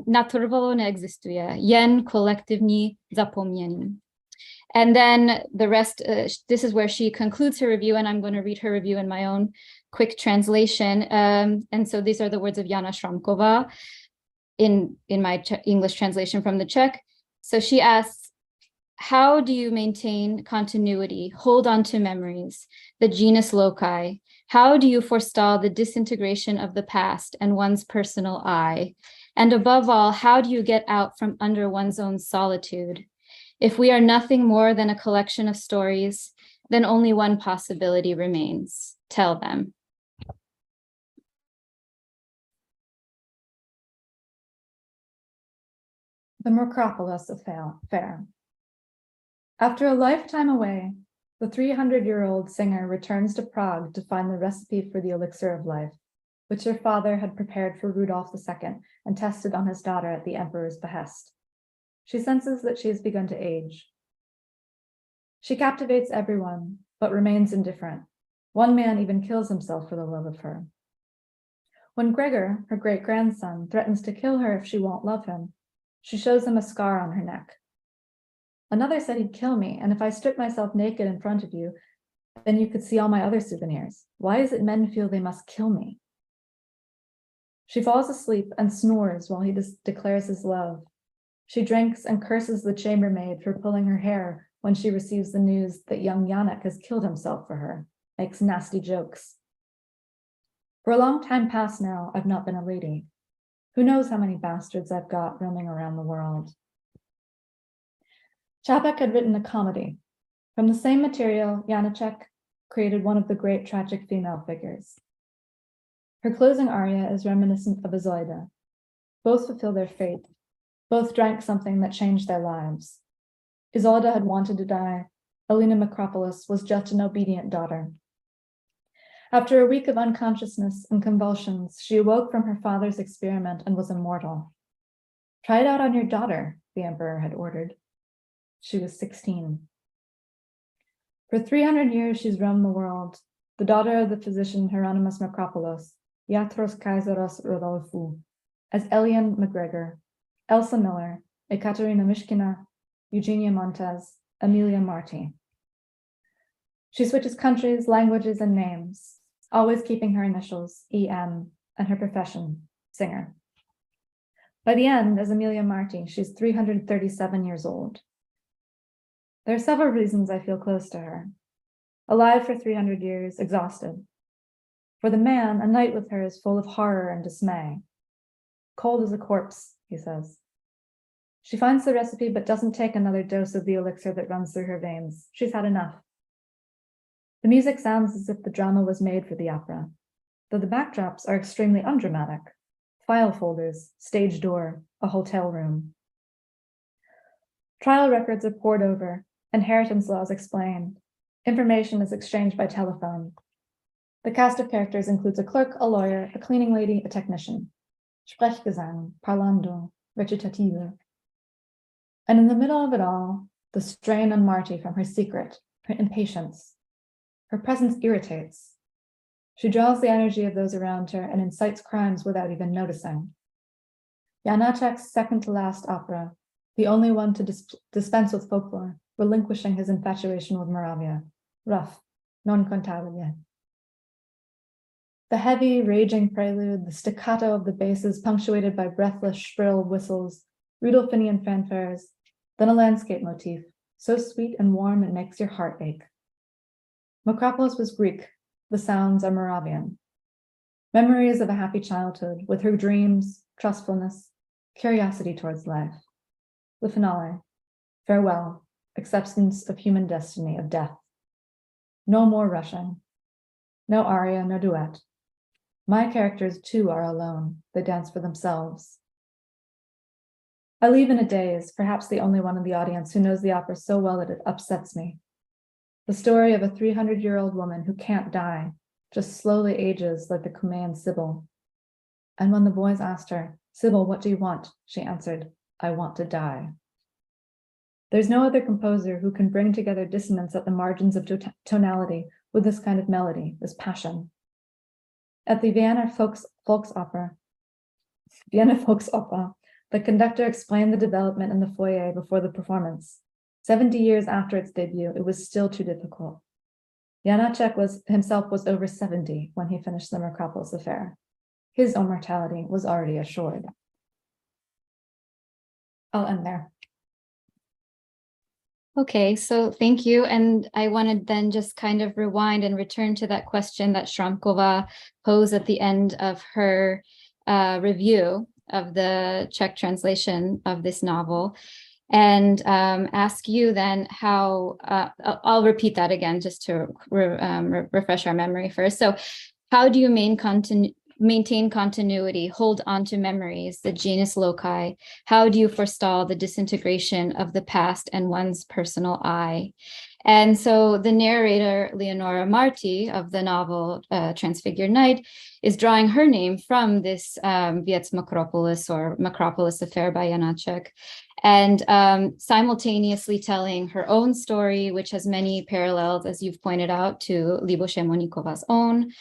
natrvalo neexistuje, jen kolektivní zapomnění. And then the rest, this is where she concludes her review, and I'm going to read her review in my own quick translation. And so these are the words of Jana Šramková in my English translation from the Czech. So she asks, how do you maintain continuity, hold on to memories, the genus loci? How do you forestall the disintegration of the past and one's personal I? And above all, how do you get out from under one's own solitude? If we are nothing more than a collection of stories, then only one possibility remains. Tell them. The Mercropolis Affair. After a lifetime away, the 300-year-old singer returns to Prague to find the recipe for the elixir of life, which her father had prepared for Rudolf II and tested on his daughter at the emperor's behest. She senses that she has begun to age. She captivates everyone, but remains indifferent. One man even kills himself for the love of her. When Gregor, her great-grandson, threatens to kill her if she won't love him, she shows him a scar on her neck. Another said he'd kill me, and if I stripped myself naked in front of you, then you could see all my other souvenirs. Why is it men feel they must kill me? She falls asleep and snores while he declares his love. She drinks and curses the chambermaid for pulling her hair when she receives the news that young Yannick has killed himself for her, makes nasty jokes. For a long time past now, I've not been a lady. Who knows how many bastards I've got roaming around the world. Čapek had written a comedy. From the same material, Janacek created one of the great tragic female figures. Her closing aria is reminiscent of Isolde. Both fulfill their fate. Both drank something that changed their lives. Isolde had wanted to die. Alina Macropolis was just an obedient daughter. After a week of unconsciousness and convulsions, she awoke from her father's experiment and was immortal. Try it out on your daughter, the emperor had ordered. She was 16. For 300 years, she's roamed the world, the daughter of the physician Hieronymus Macropolos, Iatros Kaiseros Rodolfou, as Elian McGregor, Elsa Miller, Ekaterina Mishkina, Eugenia Montez, Amelia Marty. She switches countries, languages, and names, always keeping her initials, EM, and her profession, singer. By the end, as Amelia Marty, she's 337 years old. There are several reasons I feel close to her. Alive for 300 years, exhausted. For the man, a night with her is full of horror and dismay. Cold as a corpse, he says. She finds the recipe but doesn't take another dose of the elixir that runs through her veins. She's had enough. The music sounds as if the drama was made for the opera, though the backdrops are extremely undramatic. File folders, stage door, a hotel room. Trial records are pored over, inheritance laws explained. Information is exchanged by telephone. The cast of characters includes a clerk, a lawyer, a cleaning lady, a technician. Sprechgesang, parlando, recitative. And in the middle of it all, the strain on Marty from her secret, her impatience. Her presence irritates. She draws the energy of those around her and incites crimes without even noticing. Janacek's second to last opera, the only one to dispense with folklore, relinquishing his infatuation with Moravia. Rough, non cantabile. The heavy, raging prelude, the staccato of the basses punctuated by breathless, shrill whistles, Rudolphinian fanfares, then a landscape motif, so sweet and warm it makes your heart ache. Macropolis was Greek, the sounds are Moravian. Memories of a happy childhood, with her dreams, trustfulness, curiosity towards life. The finale, farewell, acceptance of human destiny, of death. No more rushing. No aria, no duet. My characters too are alone, they dance for themselves. I leave in a daze, perhaps the only one in the audience who knows the opera so well that it upsets me. The story of a 300-year-old woman who can't die, just slowly ages like the Cumaean Sibyl. And when the boys asked her, "Sibyl, what do you want?" she answered, "I want to die." There's no other composer who can bring together dissonance at the margins of tonality with this kind of melody, this passion. At the Vienna Volksoper, the conductor explained the development in the foyer before the performance. 70 years after its debut, it was still too difficult. Janacek himself was over 70 when he finished the Macropolis affair. His immortality was already assured. I'll end there. Okay, so thank you. And I wanted then just kind of rewind and return to that question that Shramkova posed at the end of her review of the Czech translation of this novel, and ask you then how, I'll repeat that again just to refresh our memory first. So how do you maintain continuity, hold on to memories, the genus loci? How do you forestall the disintegration of the past and one's personal I? And so the narrator, Leonora Marti, of the novel Transfigured Night, is drawing her name from this Viets Macropolis or Macropolis affair by Janacek, and simultaneously telling her own story, which has many parallels, as you've pointed out, to Libuše Moníkova's own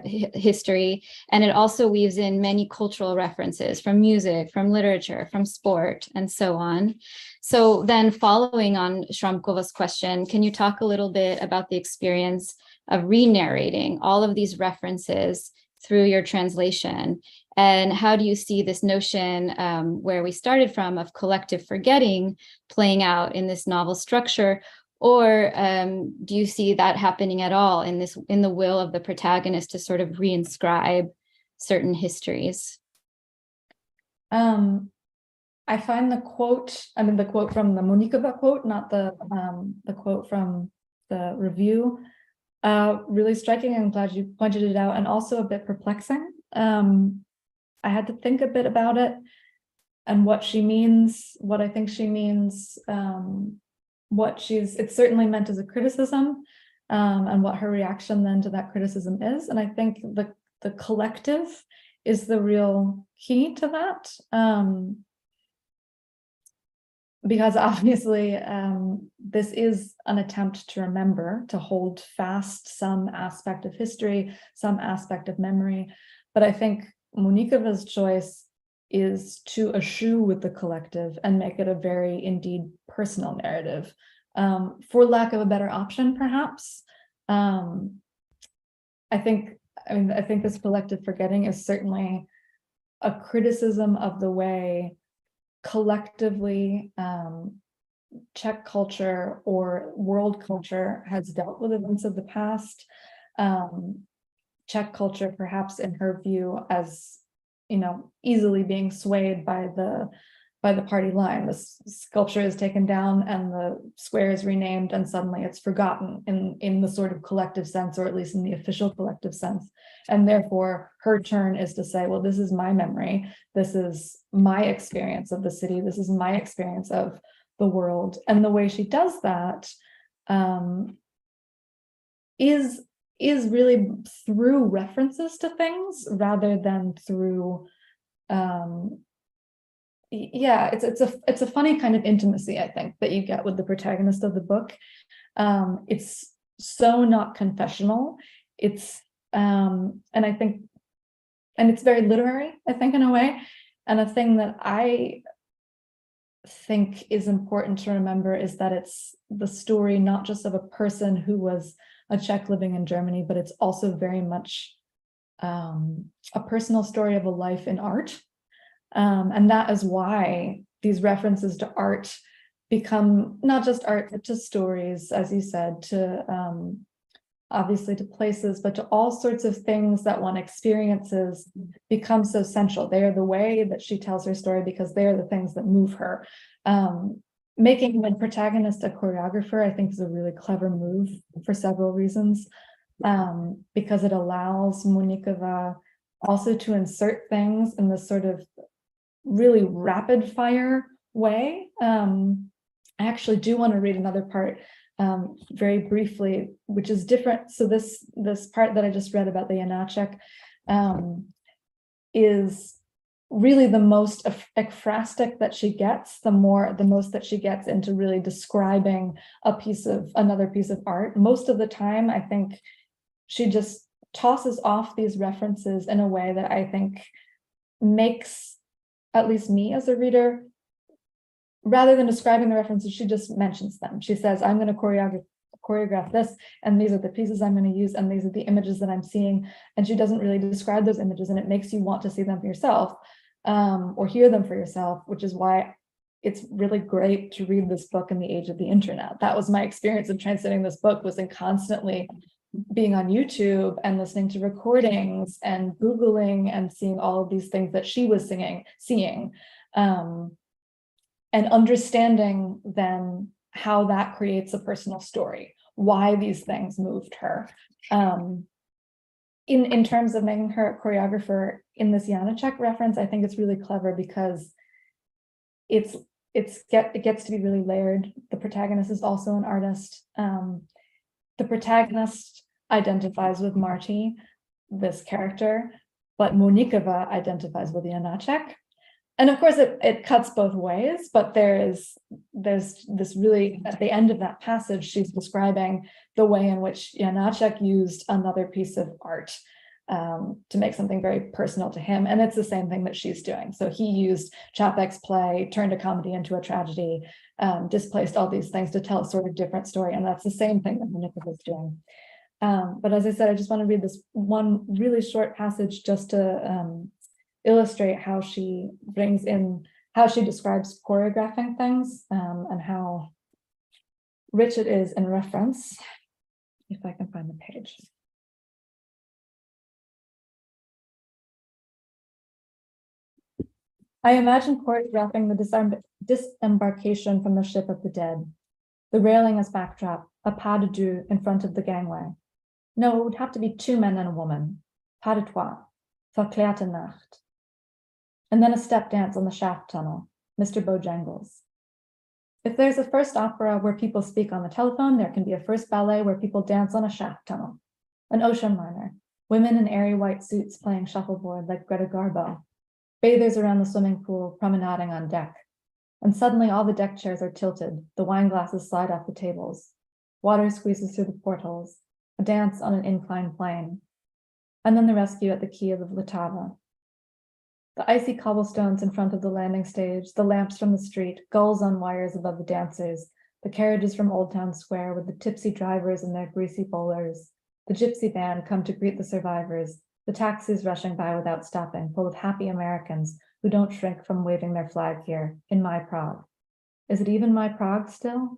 history. And it also weaves in many cultural references from music, from literature, from sport, and so on. So then following on Shramkova's question, can you talk a little bit about the experience of re-narrating all of these references through your translation? And how do you see this notion where we started from of collective forgetting playing out in this novel structure? Or do you see that happening at all in the will of the protagonist to sort of reinscribe certain histories? I find the quote from the Moníková quote, not the quote from the review, really striking. I'm glad you pointed it out, and also a bit perplexing. I had to think a bit about it and what she means, what I think she means, it's certainly meant as a criticism, and what her reaction then to that criticism is. And I think the collective is the real key to that. Because obviously this is an attempt to remember, to hold fast some aspect of history, some aspect of memory. But I think Moníkova's choice is to eschew with the collective and make it a very indeed personal narrative, for lack of a better option, perhaps. I think this collective forgetting is certainly a criticism of the way collectively Czech culture or world culture has dealt with events of the past. Czech culture, perhaps in her view, as easily being swayed by the party line. The sculpture is taken down and the square is renamed, and suddenly it's forgotten in the sort of collective sense, or at least in the official collective sense. And therefore, her turn is to say, well, this is my memory. This is my experience of the city. This is my experience of the world. And the way she does that is really through references to things rather than through it's a funny kind of intimacy, I think, that you get with the protagonist of the book. It's so not confessional. It's and it's very literary, I think, in a way. And a thing that I think is important to remember is that it's the story not just of a person who was a Czech living in Germany, but it's also very much a personal story of a life in art. And that is why these references to art become not just art, but to stories, as you said, to obviously to places, but to all sorts of things that one experiences become so central. They are the way that she tells her story because they are the things that move her. Making the protagonist a choreographer, I think, is a really clever move for several reasons, because it allows Moníková also to insert things in this sort of really rapid fire way. I actually do want to read another part very briefly, which is different. So this part that I just read about the Janáček is really the most ekphrastic that she gets, the most that she gets into really describing another piece of art. Most of the time, I think she just tosses off these references in a way that I think makes, at least me as a reader, rather than describing the references, she just mentions them. She says, I'm going to choreograph this, and these are the pieces I'm going to use, and these are the images that I'm seeing. And she doesn't really describe those images, and it makes you want to see them for yourself, or hear them for yourself, which is why it's really great to read this book in the age of the internet. That was my experience of translating this book, was in constantly being on YouTube and listening to recordings and Googling and seeing all of these things that she was seeing, and understanding then how that creates a personal story, why these things moved her. In terms of making her a choreographer in this Janáček reference, I think it's really clever because it gets to be really layered. The protagonist is also an artist. The protagonist identifies with Marty, this character, but Moníková identifies with Janáček. And of course, it cuts both ways, but there's this really, at the end of that passage, she's describing the way in which Janáček used another piece of art to make something very personal to him. And it's the same thing that she's doing. So he used Čapek's play, turned a comedy into a tragedy, displaced all these things to tell a sort of different story. And that's the same thing that Moníková is doing. But as I said, I just want to read this one really short passage just to illustrate how she describes choreographing things, and how rich it is in reference. If I can find the page. I imagine choreographing the disembarkation from the ship of the dead. The railing as backdrop, a pas de deux in front of the gangway. No, it would have to be 2 men and a woman. Pas de trois, verklärte Nacht. And then a step dance on the shaft tunnel, Mr. Bojangles. If there's a first opera where people speak on the telephone, there can be a first ballet where people dance on a shaft tunnel. An ocean liner, women in airy white suits playing shuffleboard like Greta Garbo. Bathers around the swimming pool promenading on deck. And suddenly all the deck chairs are tilted, the wine glasses slide off the tables. Water squeezes through the portholes, a dance on an inclined plane. And then the rescue at the quay of the Vltava. The icy cobblestones in front of the landing stage, the lamps from the street, gulls on wires above the dancers, the carriages from Old Town Square with the tipsy drivers in their greasy bowlers, the gypsy band come to greet the survivors, the taxis rushing by without stopping, full of happy Americans who don't shrink from waving their flag here, in my Prague. Is it even my Prague still?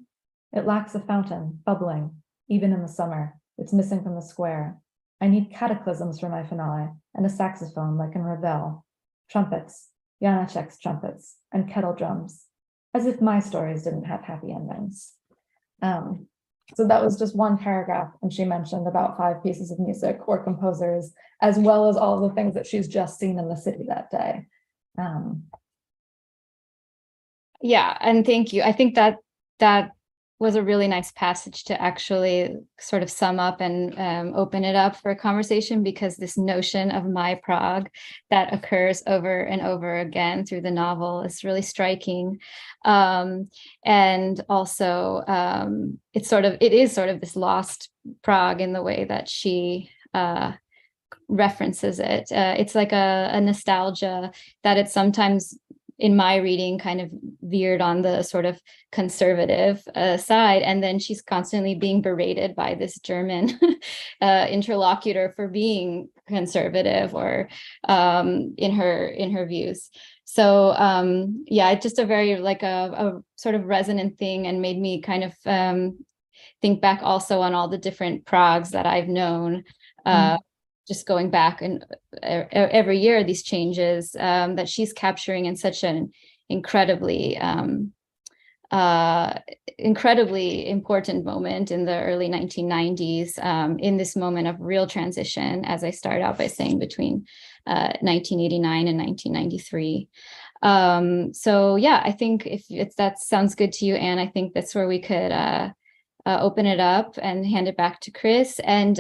It lacks a fountain, bubbling, even in the summer. It's missing from the square. I need cataclysms for my finale, and a saxophone like in Ravel. Trumpets, Janacek's trumpets, and kettle drums, as if my stories didn't have happy endings. So that was just one paragraph, and she mentioned about 5 pieces of music or composers, as well as all the things that she's just seen in the city that day. Yeah, and thank you. I think that was a really nice passage to actually sort of sum up and open it up for a conversation, because this notion of my Prague that occurs over and over again through the novel is really striking. And also it is sort of this lost Prague in the way that she references it. It's like a nostalgia that it's sometimes, in my reading, kind of veered on the sort of conservative side. And then she's constantly being berated by this German interlocutor for being conservative or in her views. So yeah, it's just a very like a sort of resonant thing, and made me kind of think back also on all the different Pragues that I've known. Just going back and every year, these changes that she's capturing in such an incredibly important moment in the early 1990s, in this moment of real transition, as I started out by saying, between 1989 and 1993. So yeah, I think if that sounds good to you, Anne, I think that's where we could open it up and hand it back to Chris. And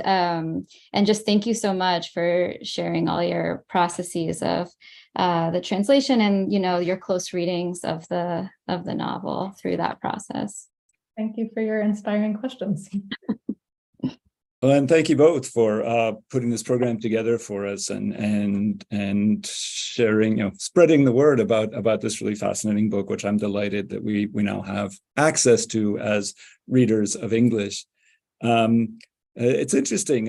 just thank you so much for sharing all your processes of the translation and, you know, your close readings of the novel through that process. Thank you for your inspiring questions. Well, and thank you both for putting this program together for us and sharing, you know, spreading the word about this really fascinating book, which I'm delighted that we now have access to as readers of English. It's interesting.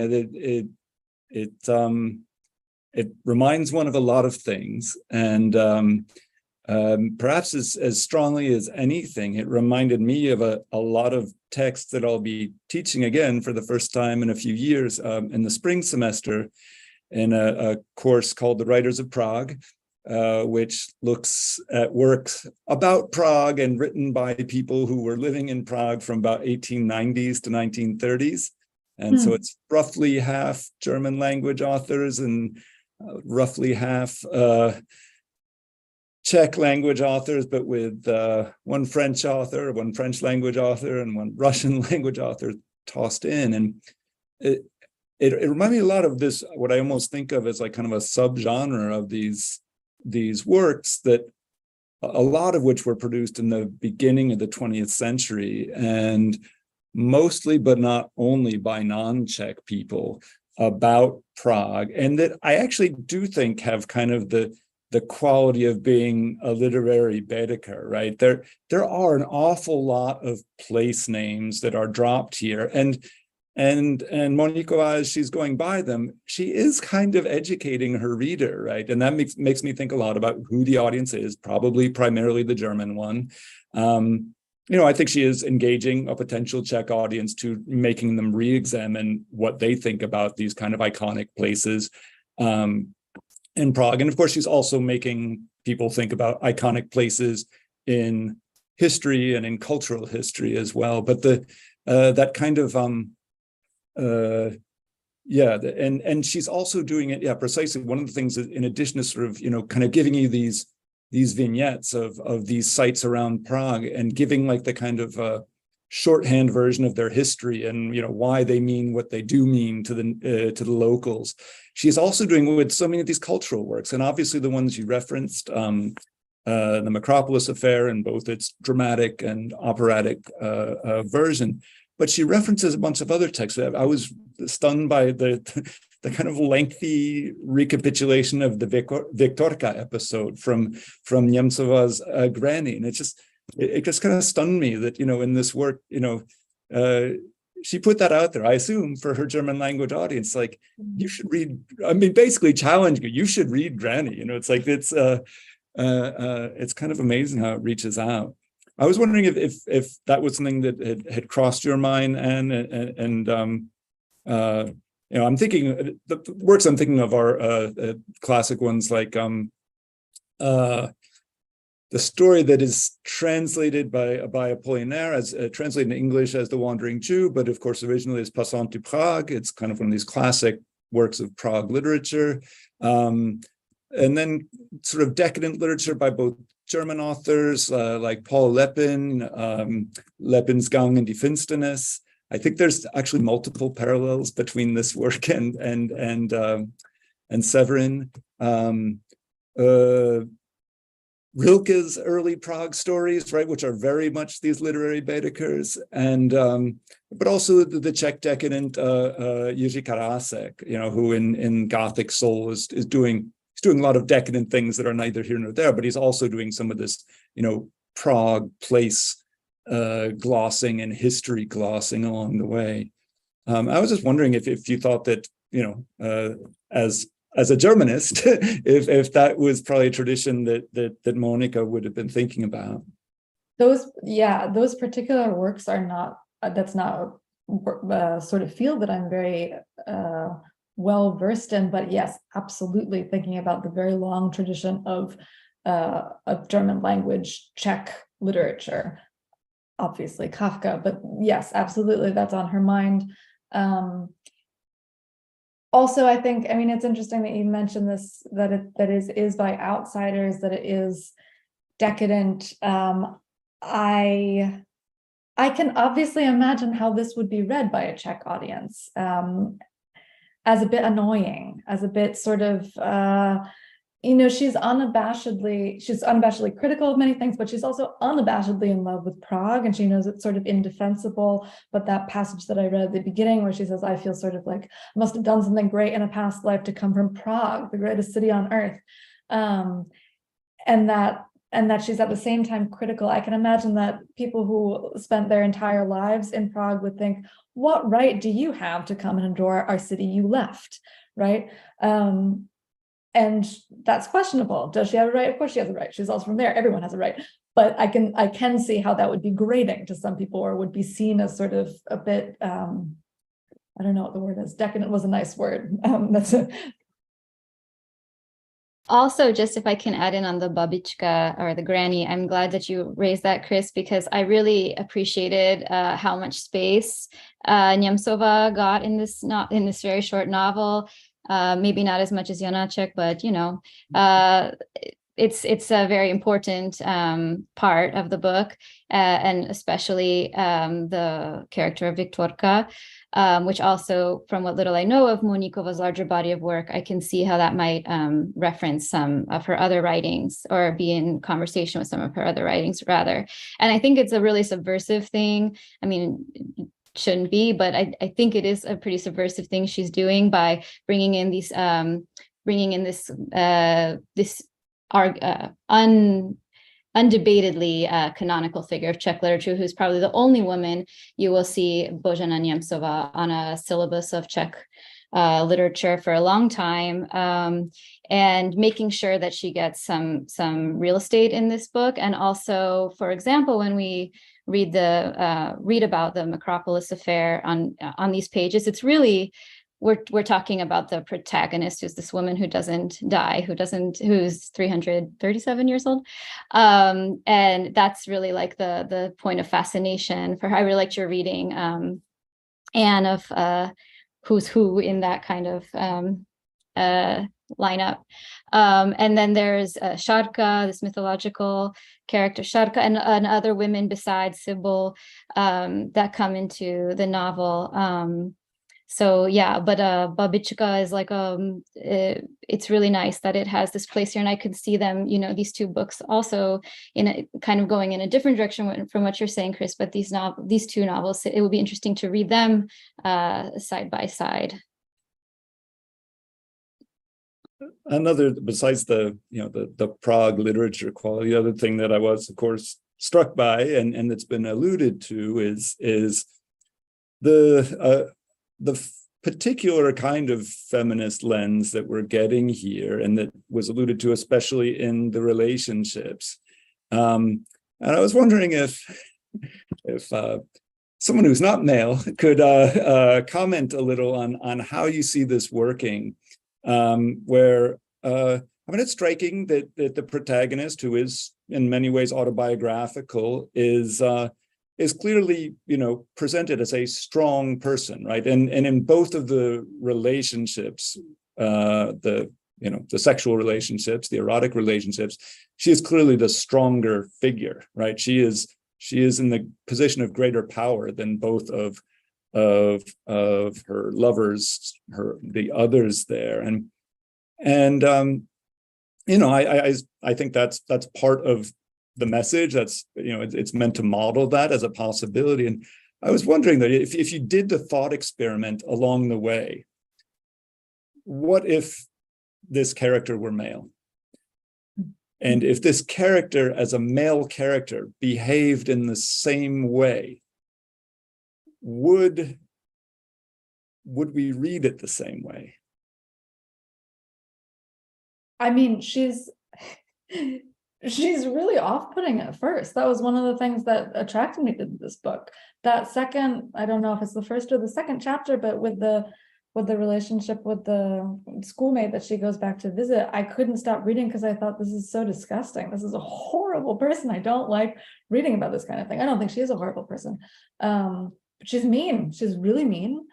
It reminds one of a lot of things, and perhaps as strongly as anything, it reminded me of a lot of texts that I'll be teaching again for the first time in a few years in the spring semester in a course called The Writers of Prague, which looks at works about Prague and written by people who were living in Prague from about 1890s to 1930s. And so it's roughly half German language authors and roughly half Czech language authors, but with one French author, one French language author, and one Russian language author tossed in. And it reminded me a lot of this, what I almost think of as like kind of a subgenre of these works, that a lot of which were produced in the beginning of the 20th century, and mostly, but not only, by non-Czech people about Prague, and that I actually do think have kind of the quality of being a literary Baedeker, right? There are an awful lot of place names that are dropped here, and Moníková, as she's going by them, she is kind of educating her reader, right? And that makes me think a lot about who the audience is, probably primarily the German one. You know, I think she is engaging a potential Czech audience to making them re-examine what they think about these kind of iconic places in Prague. And of course, she's also making people think about iconic places in history and in cultural history as well. But that kind of and she's also doing it, precisely. One of the things that, in addition to sort of, kind of giving you these vignettes of these sites around Prague and giving like the kind of shorthand version of their history and why they mean what they do mean to the locals. She's also doing with so many of these cultural works, and obviously the ones you referenced, the Macropolis Affair in both its dramatic and operatic version. But she references a bunch of other texts. I was stunned by the kind of lengthy recapitulation of the Viktorka episode from Nemcova's Granny, and it just kind of stunned me that in this work she put that out there. I assume for her German language audience, like, you should read. I mean, basically challenging you. You should read Granny. It's like it's kind of amazing how it reaches out. I was wondering if that was something that had crossed your mind, and I'm thinking the works I'm thinking of are classic ones like the story that is translated by Apollinaire, as translated in English as The Wandering Jew, but of course originally as Passant to Prague. It's kind of one of these classic works of Prague literature. And then sort of decadent literature by both German authors like Paul Lepin, Lepin's Gang in die Finsternis. I think there's actually multiple parallels between this work and Severin. Rilke's early Prague stories, right, which are very much these literary Baedekers, and but also the Czech decadent Jiří Karásek, who in Gothic Soul is doing a lot of decadent things that are neither here nor there, but he's also doing some of this, Prague place glossing and history glossing along the way. I was just wondering if you thought that, as a Germanist, if that was probably a tradition that Monica would have been thinking about. Those particular works are not, that's not a sort of field that I'm very well versed in, but yes, absolutely thinking about the very long tradition of German language Czech literature, obviously Kafka, but yes, absolutely, that's on her mind. Also, I think, it's interesting that you mentioned this, that it is by outsiders, that it is decadent. I can obviously imagine how this would be read by a Czech audience, as a bit annoying, as a bit sort of, she's unabashedly critical of many things, but she's also unabashedly in love with Prague, and she knows it's sort of indefensible. But that passage that I read at the beginning, where she says, I feel sort of like I must have done something great in a past life to come from Prague, the greatest city on earth, and that she's at the same time critical. I can imagine that people who spent their entire lives in Prague would think, what right do you have to come and adore our city you left, right? And that's questionable. Does she have a right? Of course she has a right. She's also from there. Everyone has a right. But I can see how that would be grating to some people, or would be seen as sort of a bit, I don't know what the word is. Decadent was a nice word. Also, just if I can add in on the babička or the granny, I'm glad that you raised that, Chris, because I really appreciated how much space Nemcova got in this very short novel. Maybe not as much as Janáček, but it's a very important part of the book, and especially the character of Viktorka, which also, from what little I know of Moníkova's larger body of work, I can see how that might reference some of her other writings, or be in conversation with some of her other writings, rather. And I think it's a really subversive thing. Shouldn't be, but I think it is a pretty subversive thing she's doing by bringing in this undebatedly canonical figure of Czech literature, who's probably the only woman you will see, Božena Němcová, on a syllabus of Czech literature for a long time, and making sure that she gets some real estate in this book. And also, for example, when we read about the Macropolis Affair on these pages, it's really we're talking about the protagonist, who's this woman who doesn't die, who's 337 years old. And that's really like the point of fascination for her. I really liked your reading, Anne, of who's who in that kind of lineup. And then there's Sharka, this mythological character, Sharka, and other women besides Sybil that come into the novel. So yeah, but Babichka is like it's really nice that it has this place here, and I could see them, these two books also in a kind of going in a different direction from what you're saying, Chris. But these two novels, it would be interesting to read them side by side. Another, besides the Prague literature quality, the other thing that I was, of course, struck by, and it's been alluded to, is the particular kind of feminist lens that we're getting here, and that was alluded to especially in the relationships. And I was wondering if someone who's not male could comment a little on how you see this working, where it's striking that the protagonist, who is in many ways autobiographical, is clearly, presented as a strong person, right? And in both of the relationships, the sexual relationships, the erotic relationships, she is clearly the stronger figure, right? She is in the position of greater power than both of her lovers, the others there, and I think that's part of the message. That's, it's meant to model that as a possibility. And I was wondering that if you did the thought experiment along the way, what if this character were male? And if this character, as a male character, behaved in the same way, would we read it the same way? I mean, she's really off-putting at first. That was one of the things that attracted me to this book. That second, I don't know if it's the first or the second chapter, but with the relationship with the schoolmate that she goes back to visit, I couldn't stop reading because I thought, this is so disgusting. This is a horrible person. I don't like reading about this kind of thing. I don't think she is a horrible person. But she's mean. She's really mean.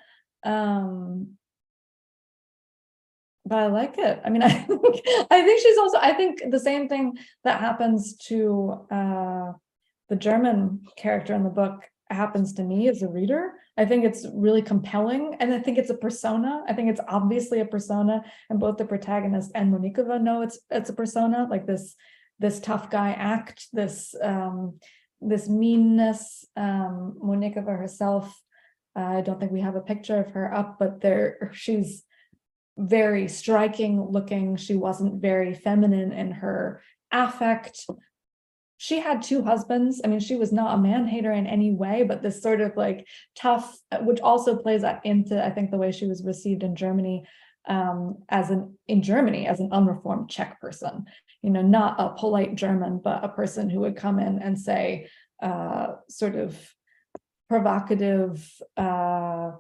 But I like it. I mean, I think she's also, I think the same thing that happens to the German character in the book happens to me as a reader. I think it's really compelling, and I think it's a persona. I think it's obviously a persona, and both the protagonist and Moníková know it's a persona, like this tough guy act, this meanness. Moníková herself, I don't think we have a picture of her up, but she's very striking looking. She wasn't very feminine in her affect. She had two husbands. I mean, she was not a man hater in any way, but this sort of like tough, which also plays into, I think, the way she was received in Germany, as an unreformed Czech person, not a polite German, but a person who would come in and say sort of provocative, I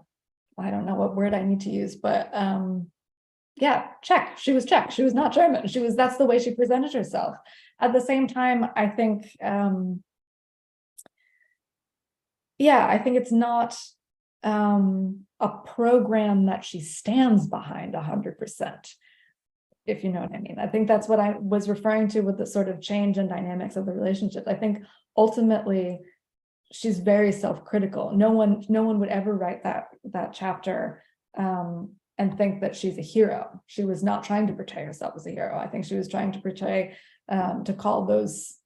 don't know what word I need to use, but yeah, Czech. She was Czech. She was not German. That's the way she presented herself. At the same time, I think, I think it's not a program that she stands behind 100%, if you know what I mean. I think that's what I was referring to with the sort of change and dynamics of the relationship. I think ultimately she's very self-critical. No one would ever write that chapter and think that she's a hero. She was not trying to portray herself as a hero. I think she was trying to portray, to call those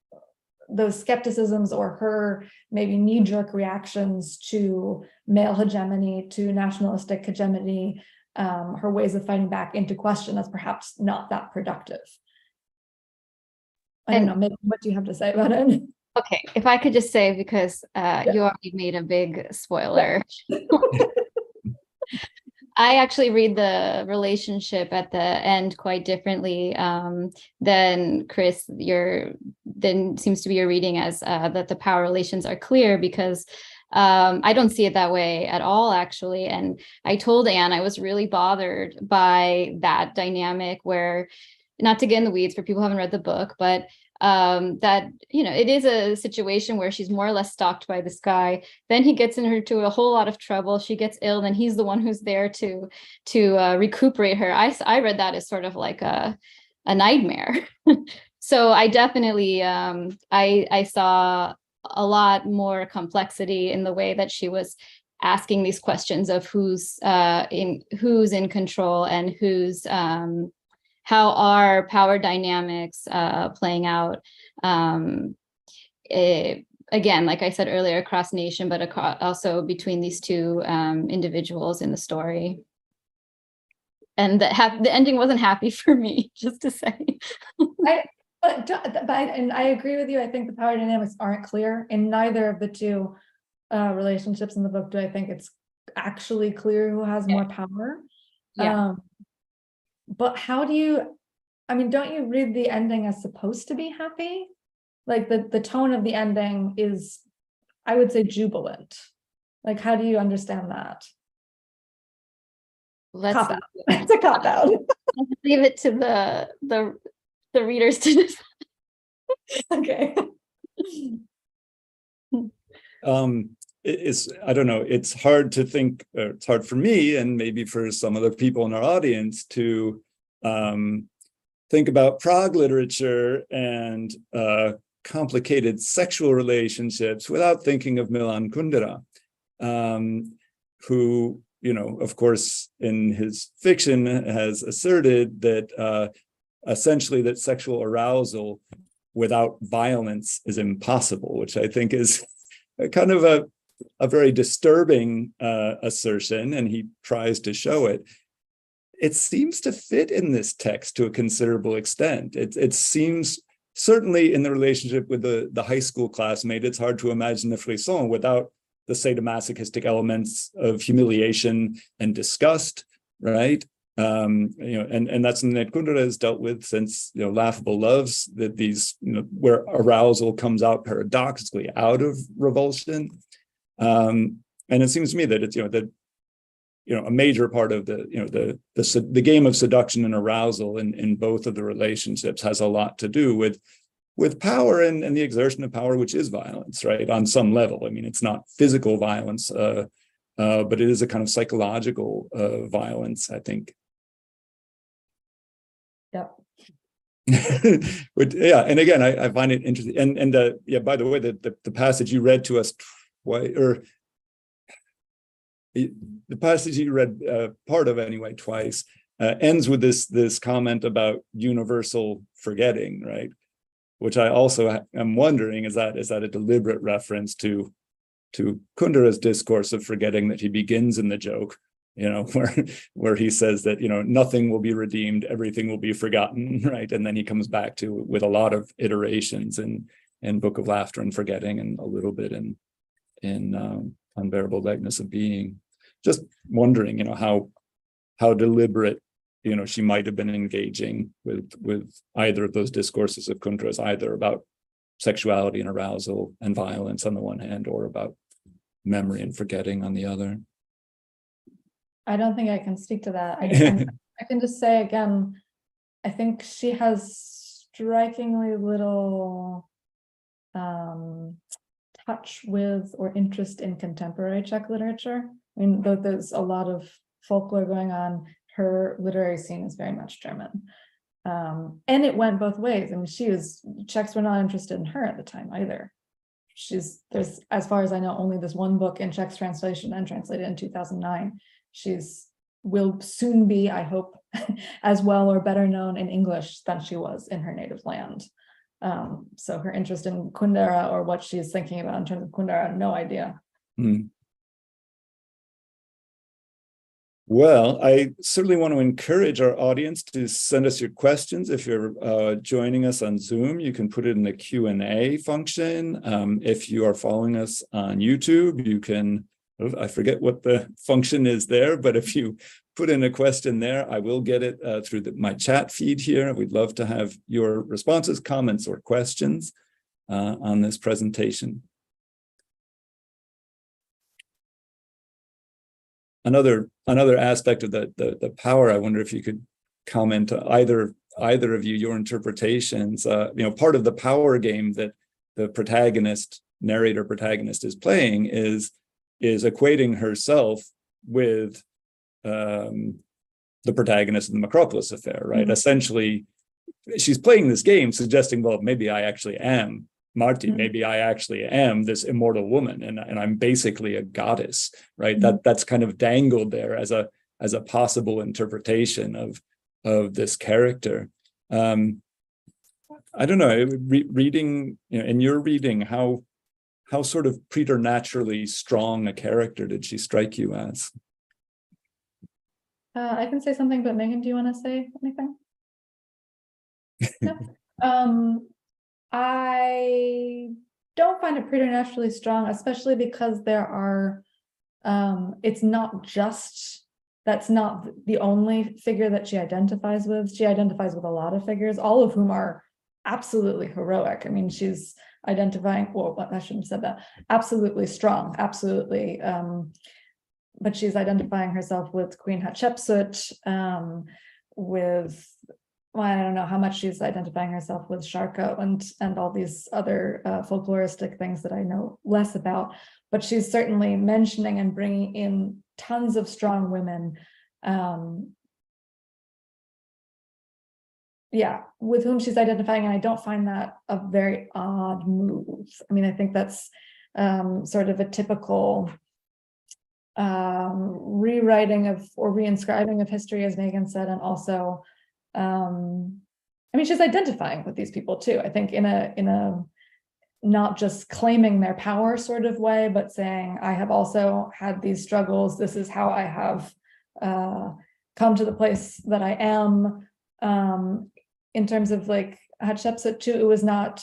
skepticisms or her maybe knee-jerk reactions to male hegemony, to nationalistic hegemony, her ways of fighting back into question as perhaps not that productive. I don't know, maybe what do you have to say about it? Okay, if I could just say, because you already made a big spoiler. I actually read the relationship at the end quite differently than Chris. Then seems to be your reading as that the power relations are clear, because I don't see it that way at all, actually. And I told Anne I was really bothered by that dynamic where, not to get in the weeds for people who haven't read the book, but that, it is a situation where she's more or less stalked by this guy. Then he gets into a whole lot of trouble. She gets ill. Then he's the one who's there to recuperate her. I read that as sort of like a nightmare. So I definitely, I saw a lot more complexity in the way that she was asking these questions of who's in control and who's how are power dynamics playing out. Again, like I said earlier, across nation, but also between these two individuals in the story. And the ending wasn't happy for me, just to say. And I agree with you. I think the power dynamics aren't clear in neither of the two relationships in the book. Do I think it's actually clear who has more power? Yeah. But how do you, don't you read the ending as supposed to be happy? Like the tone of the ending is, I would say, jubilant. Like, how do you understand that? Let's it's a cop out. Leave it to the readers to decide. Okay. I don't know, it's hard to think, or it's hard for me and maybe for some other people in our audience to think about Prague literature and complicated sexual relationships without thinking of Milan Kundera, who, of course, in his fiction has asserted that essentially that sexual arousal without violence is impossible, which I think is kind of a very disturbing assertion, and he tries to show it. It seems to fit in this text to a considerable extent. It seems, certainly in the relationship with the high school classmate, it's hard to imagine the frisson without the sadomasochistic elements of humiliation and disgust, right? And that's something that Kundera has dealt with since, Laughable Loves, that these, where arousal comes out paradoxically out of revulsion. And it seems to me that it's, a major part of the game of seduction and arousal in both of the relationships has a lot to do with power and the exertion of power, which is violence, right? On some level. It's not physical violence, but it is a kind of psychological violence, I think. Yeah. But yeah, and again, I find it interesting. And by the way, the passage you read to us twice, or the passage you read part of anyway twice, ends with this comment about universal forgetting, right? Which I also am wondering, is that a deliberate reference to Kundera's discourse of forgetting that he begins in the joke, where he says that, nothing will be redeemed, everything will be forgotten, right? And then he comes back to with a lot of iterations in Book of Laughter and Forgetting, and a little bit in Unbearable Vagueness of Being. Just wondering, how deliberate, she might have been engaging with either of those discourses of Kundera's, either about sexuality and arousal and violence on the one hand, or about memory and forgetting on the other. I don't think I can speak to that. I can just say again, I think she has strikingly little touch with or interest in contemporary Czech literature. Though there's a lot of folklore going on, her literary scene is very much German. And it went both ways. Czechs were not interested in her at the time either. There's, as far as I know, only this one book in Czech's translation and translated in 2009. Will soon be, I hope, as well or better known in English than she was in her native land. So her interest in Kundera, or what she's thinking about in terms of Kundera, I have no idea. Well, I certainly want to encourage our audience to send us your questions. If you're joining us on Zoom, you can put it in the Q&A function. If you are following us on YouTube, you can, I forget what the function is there, but if you put in a question there, I will get it through my chat feed here. We'd love to have your responses, comments, or questions on this presentation. another aspect of the power, I wonder if you could comment, either of you, your interpretations. Part of the power game that the narrator protagonist is playing is equating herself with the protagonist in the Macropolis affair, right? Mm-hmm. Essentially, she's playing this game, suggesting, well, maybe I actually am Marti, maybe I actually am this immortal woman, and I'm basically a goddess, right? That's kind of dangled there as a possible interpretation of this character. I don't know, reading, in your reading, how sort of preternaturally strong a character did she strike you as? I can say something, but Meghan, do you want to say anything? No. I don't find it preternaturally strong, especially because there are, it's not just, that's not the only figure that she identifies with. She identifies with a lot of figures, all of whom are absolutely heroic. I mean, she's identifying, well, I shouldn't have said that, absolutely strong, absolutely. But she's identifying herself with Queen Hatshepsut, with, well, I don't know how much she's identifying herself with Sharko and all these other folkloristic things that I know less about, but she's certainly mentioning and bringing in tons of strong women, with whom she's identifying, and I don't find that a very odd move. I mean, I think that's sort of a typical rewriting of or reinscribing of history, as Meghan said, and also I mean, she's identifying with these people too, I think, in a not just claiming their power sort of way, but saying, I have also had these struggles, this is how I have come to the place that I am. In terms of like Hatshepsut too, it was not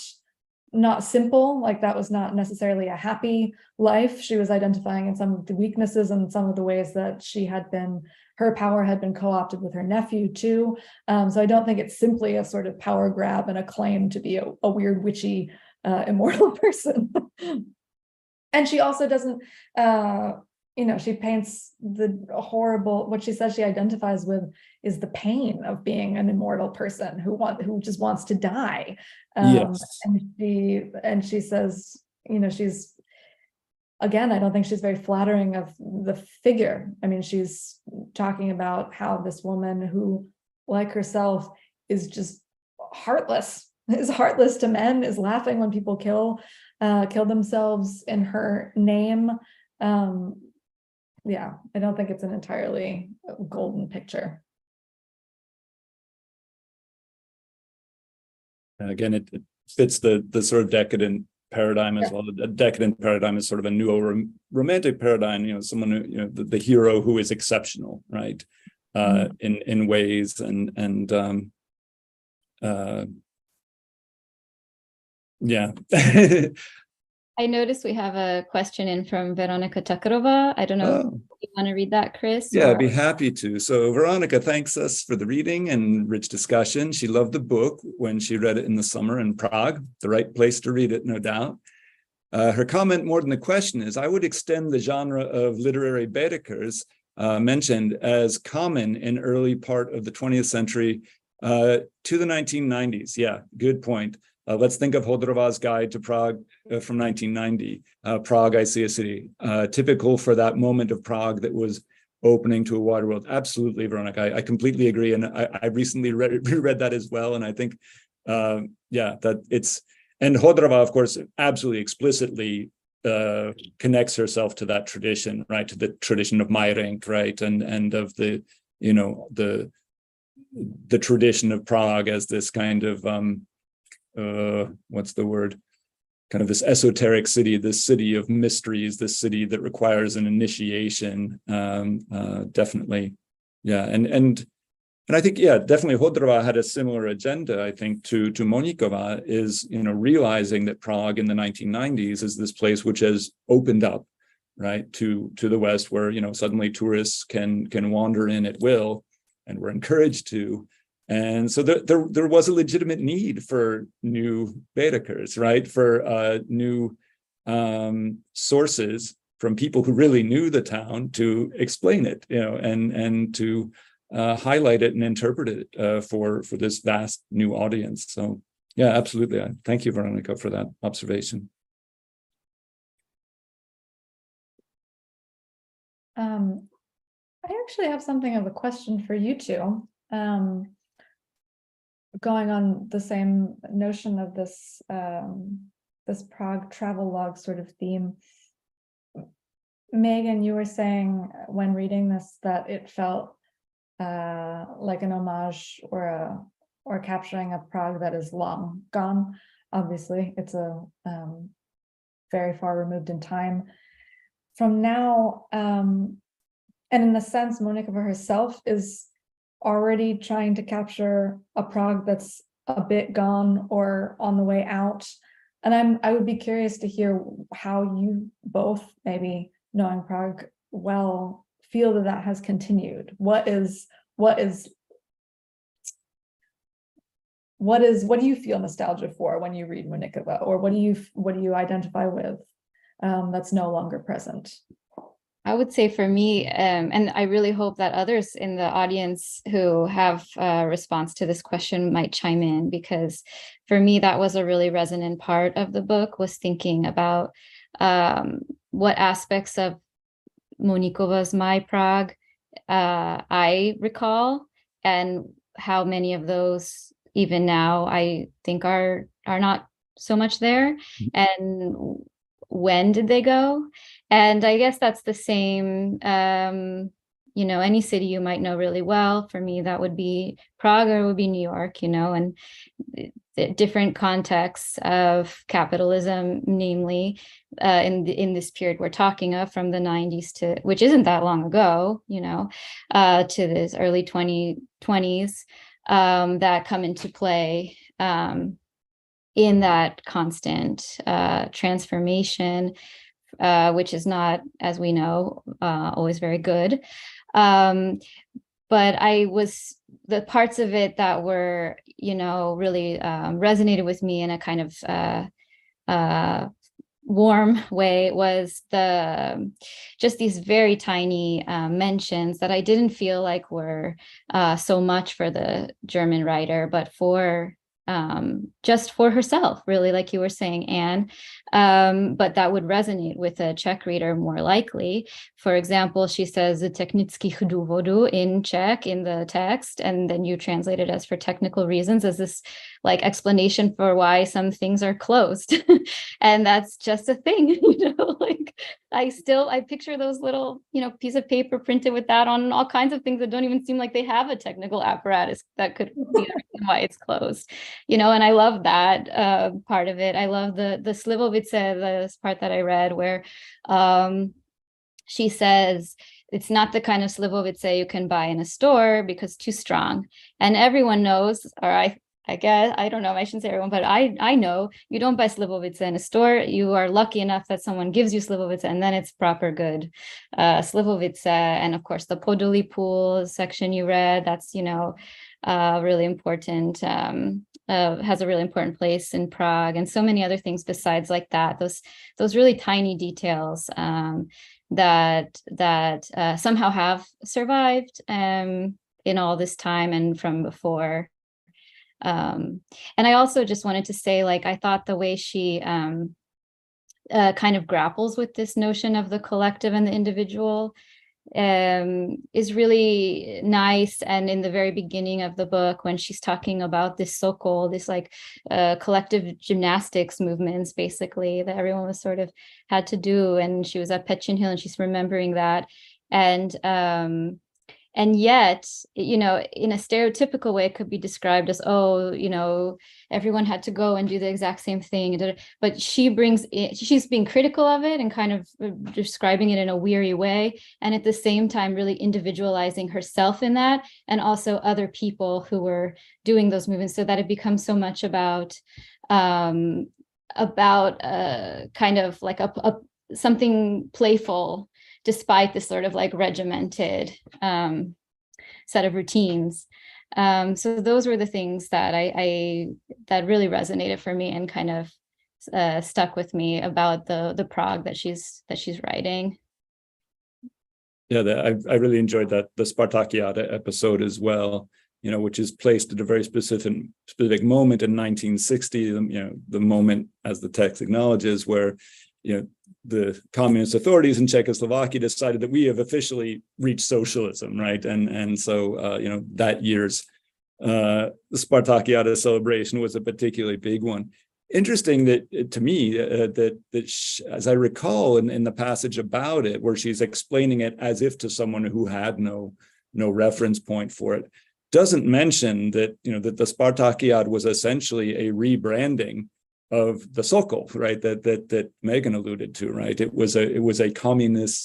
simple, like that was not necessarily a happy life. She was identifying in some of the weaknesses and some of the ways that her power had been co-opted with her nephew too. So I don't think it's simply a sort of power grab and a claim to be a weird, witchy, immortal person. And she also doesn't, she paints the horrible, what she says she identifies with is the pain of being an immortal person who just wants to die. Yes. And she says, she's, again, I don't think she's very flattering of the figure. I mean, she's talking about how this woman who, like herself, is just heartless, to men, is laughing when people kill themselves in her name. I don't think it's an entirely golden picture. Again, it fits the sort of decadent paradigm as well. The decadent paradigm is sort of a neo-romantic paradigm, someone who, the hero who is exceptional, right? In ways and I noticed we have a question in from Veronika Takarova. I don't know if you want to read that, Chris? Yeah, I'd be happy to. So Veronika thanks us for the reading and rich discussion. She loved the book when she read it in the summer in Prague, the right place to read it, no doubt. Her comment, more than the question, is, I would extend the genre of literary Baedekers mentioned as common in early part of the 20th century to the 1990s. Yeah, good point. Let's think of Hodrova's Guide to Prague from 1990. Prague, I See a City, typical for that moment of Prague that was opening to a wider world. Absolutely, Veronika, I completely agree. And I recently reread that as well. And I think, that it's, and Hodrova, of course, absolutely explicitly connects herself to that tradition, right? To the tradition of Meiring, right? And of the tradition of Prague as this kind of, what's the word? Kind of this esoteric city, this city of mysteries, this city that requires an initiation. Definitely, yeah. And I think, definitely Hodrova had a similar agenda, I think, to Moníková, is, realizing that Prague in the 1990s is this place which has opened up, right, to the West, where, suddenly tourists can wander in at will, and we're encouraged to. And so there was a legitimate need for new Baedekers, right? For new sources from people who really knew the town to explain it, and to highlight it and interpret it for this vast new audience. So yeah, absolutely. Thank you, Veronica, for that observation. I actually have something of a question for you two. Going on the same notion of this this Prague travel log sort of theme. Meghan, you were saying when reading this that it felt like an homage or capturing a Prague that is long gone. Obviously, it's a very far removed in time from now. And in a sense, Moníková herself is already trying to capture a Prague that's a bit gone or on the way out. And I would be curious to hear how you both, maybe knowing Prague well, feel that has continued. What do you feel nostalgia for when you read Moníková, or what do you identify with that's no longer present? I would say for me, and I really hope that others in the audience who have a response to this question might chime in, because for me, that was a really resonant part of the book, was thinking about what aspects of Moníková's My Prague I recall, and how many of those even now I think are not so much there, and when did they go? And I guess that's the same, any city you might know really well. For me, that would be Prague, or it would be New York, and the different contexts of capitalism, namely in this period we're talking of, from the 90s to, which isn't that long ago, to this early 2020s, that come into play in that constant transformation, which is not, as we know, always very good. But the parts of it that were, really resonated with me in a kind of warm way was just these very tiny mentions that I didn't feel like were so much for the German writer, but just for herself, really, like you were saying, Anne, but that would resonate with a Czech reader more likely. For example, she says z technických důvodů in Czech in the text, and then you translate it as for technical reasons, as this like explanation for why some things are closed. And that's just a thing, like I picture those little, piece of paper printed with that on all kinds of things that don't even seem like they have a technical apparatus that could be why it's closed. And I love that part of it. I love the Slivovice, this part that I read where she says it's not the kind of Slivovice you can buy in a store because too strong. And everyone knows, or I guess, I don't know, I shouldn't say everyone, but I know you don't buy Slivovice in a store. You are lucky enough that someone gives you Slivovice, and then it's proper good Slivovice. And of course, the Podolí pool section you read, that's, really important, has a really important place in Prague, and so many other things besides like that, those really tiny details that somehow have survived in all this time and from before. And I also just wanted to say, like, I thought the way she kind of grapples with this notion of the collective and the individual is really nice. And in the very beginning of the book, when she's talking about this so-called, this like collective gymnastics movements, basically, that everyone was sort of had to do. And she was at Petchin Hill and she's remembering that. And yet, in a stereotypical way, it could be described as, everyone had to go and do the exact same thing. But she's being critical of it and kind of describing it in a weary way. And at the same time, really individualizing herself in that, and also other people who were doing those movements, so that it becomes so much about kind of like something playful, despite this sort of like regimented set of routines. So those were the things that that really resonated for me and kind of stuck with me about the Prague that she's writing. Yeah, I really enjoyed the Spartakiada episode as well, which is placed at a very specific moment in 1960, the moment, as the text acknowledges, where, the communist authorities in Czechoslovakia decided that we have officially reached socialism, right? And so, that year's the Spartakiada celebration was a particularly big one. Interesting that to me as I recall in the passage about it, where she's explaining it as if to someone who had no reference point for it, doesn't mention that that the Spartakiad was essentially a rebranding of the Sokol, right? That Meghan alluded to, right? It was a communizing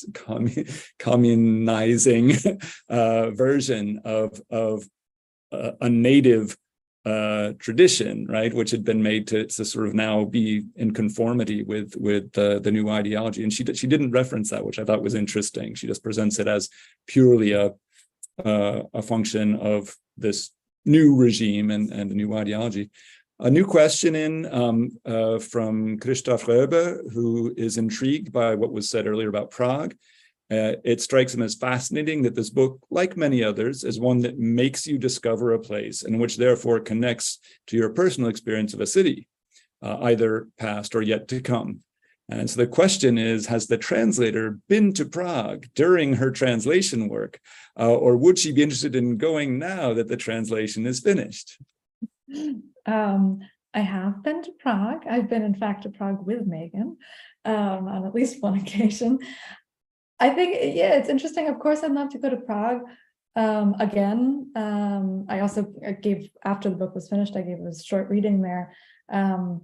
version of a native tradition, right, which had been made to sort of now be in conformity with the new ideology. And she didn't reference that, which I thought was interesting. She just presents it as purely a function of this new regime and the new ideology. A new question from Christopher Harwood, who is intrigued by what was said earlier about Prague. It strikes him as fascinating that this book, like many others, is one that makes you discover a place and which therefore connects to your personal experience of a city, either past or yet to come. And so the question is, has the translator been to Prague during her translation work, or would she be interested in going now that the translation is finished? I have been to Prague. I've been, in fact, to Prague with Meghan on at least one occasion. I think, yeah, it's interesting. Of course, I'd love to go to Prague again. I also gave, after the book was finished, I gave a short reading there. And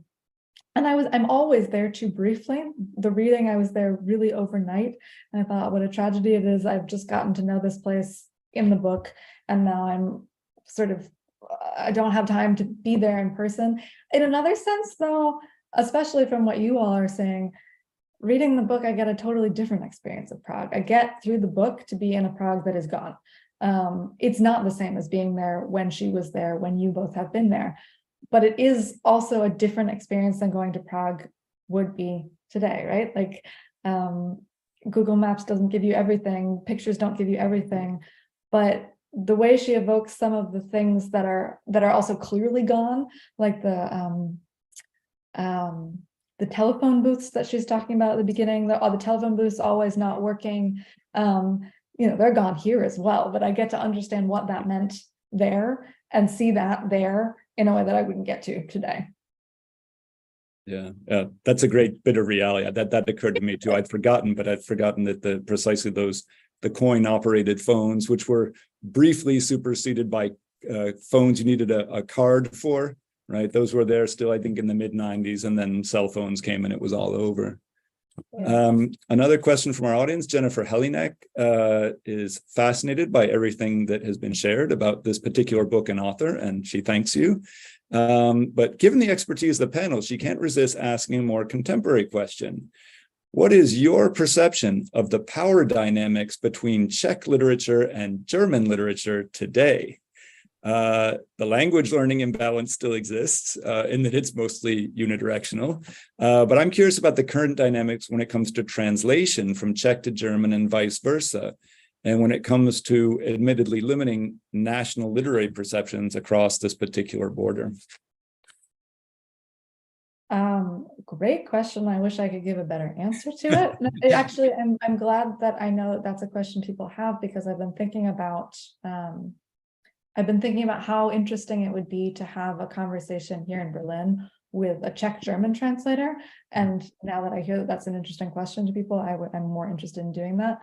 I'm always there too briefly. The reading, I was there really overnight. And I thought, what a tragedy it is. I've just gotten to know this place in the book. And now I'm sort of, I don't have time to be there in person. In another sense, though, especially from what you all are saying, reading the book, I get a totally different experience of Prague. I get through the book to be in a Prague that is gone. It's not the same as being there when she was there, when you both have been there, but it is also a different experience than going to Prague would be today, right? Like Google Maps doesn't give you everything, pictures don't give you everything, but the way she evokes some of the things that are also clearly gone, like the telephone booths that she's talking about at the beginning, the telephone booths always not working, they're gone here as well, but I get to understand what that meant there and see that there in a way that I wouldn't get to today. Yeah, that's a great bit of reality. That occurred to me too. I'd forgotten that precisely the coin-operated phones, which were briefly superseded by phones you needed a card for, right? Those were there still, I think, in the mid-90s, and then cell phones came and it was all over. Yeah. Another question from our audience, Jennifer Hellinek, is fascinated by everything that has been shared about this particular book and author, and she thanks you. But given the expertise of the panel, she can't resist asking a more contemporary question. What is your perception of the power dynamics between Czech literature and German literature today? The language learning imbalance still exists in that it's mostly unidirectional, but I'm curious about the current dynamics when it comes to translation from Czech to German and vice versa, and when it comes to admittedly limiting national literary perceptions across this particular border. Great question. I wish I could give a better answer to it. Actually, I'm glad that I know that that's a question people have, because I've been thinking about how interesting it would be to have a conversation here in Berlin with a Czech-German translator. And now that I hear that that's an interesting question to people, I'm more interested in doing that.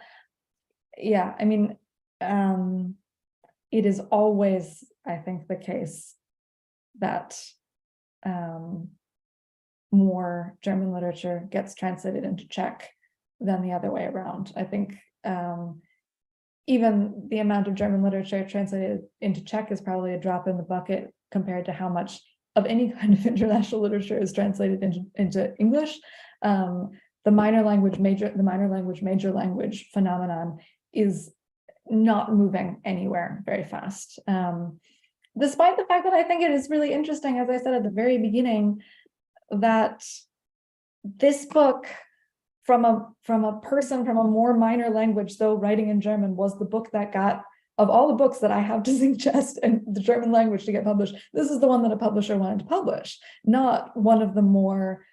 Yeah, I mean, it is always, I think, the case that more German literature gets translated into Czech than the other way around. I think even the amount of German literature translated into Czech is probably a drop in the bucket compared to how much of any kind of international literature is translated into English. The minor language major language phenomenon is not moving anywhere very fast. Despite the fact that I think it is really interesting, as I said at the very beginning, that this book, from a person from a more minor language, though writing in German, was the book that got, of all the books that I have to suggest in the German language to get published, this is the one that a publisher wanted to publish, not one of the more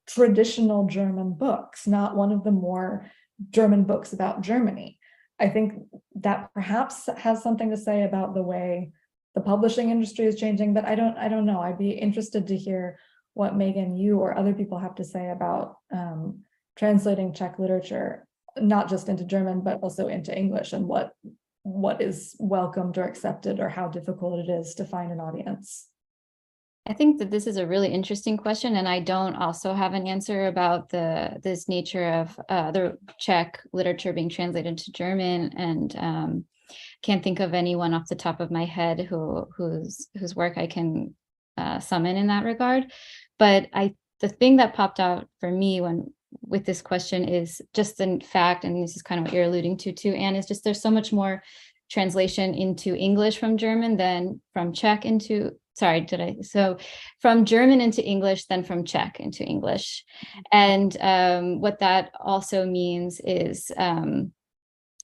traditional German books, not one of the more German books about Germany. I think that perhaps has something to say about the way the publishing industry is changing, but I don't know. I'd be interested to hear what Meghan, you or other people have to say about translating Czech literature, not just into German, but also into English, and what is welcomed or accepted, or how difficult it is to find an audience. I think that this is a really interesting question, and I don't also have an answer about this nature of the Czech literature being translated to German, and can't think of anyone off the top of my head whose work I can summon in that regard. But the thing that popped out for me with this question is just the fact, and this is kind of what you're alluding to too, Anne, is just there's so much more translation into English from German than from Czech into, so from German into English than from Czech into English. And what that also means is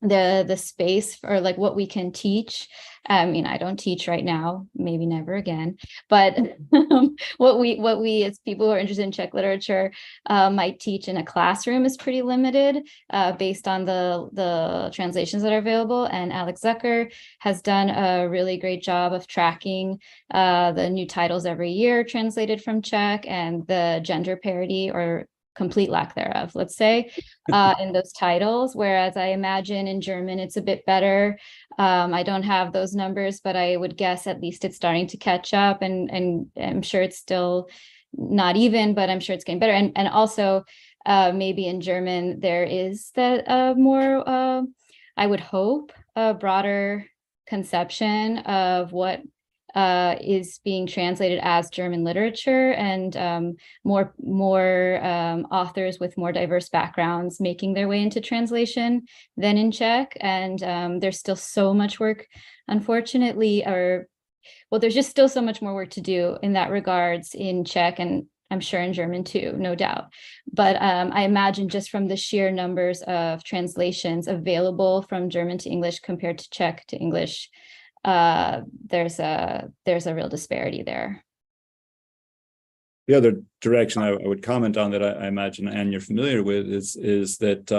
the space for like what we can teach. I mean, I don't teach right now, maybe never again, but what we as people who are interested in Czech literature might teach in a classroom is pretty limited based on the translations that are available. And Alex Zucker has done a really great job of tracking the new titles every year translated from Czech, and the gender parity or complete lack thereof, let's say, in those titles, whereas I imagine in German it's a bit better. I don't have those numbers, but I would guess at least it's starting to catch up, and I'm sure it's still not even, but I'm sure it's getting better. And also maybe in German there is that more, I would hope, a broader conception of what is being translated as German literature, and more authors with more diverse backgrounds making their way into translation than in Czech. And there's still so much work, unfortunately, there's just still so much more work to do in that regards in Czech, and I'm sure in German too, no doubt. But I imagine just from the sheer numbers of translations available from German to English compared to Czech to English, there's a real disparity there. The other direction I would comment on that I imagine, Anne, you're familiar with is that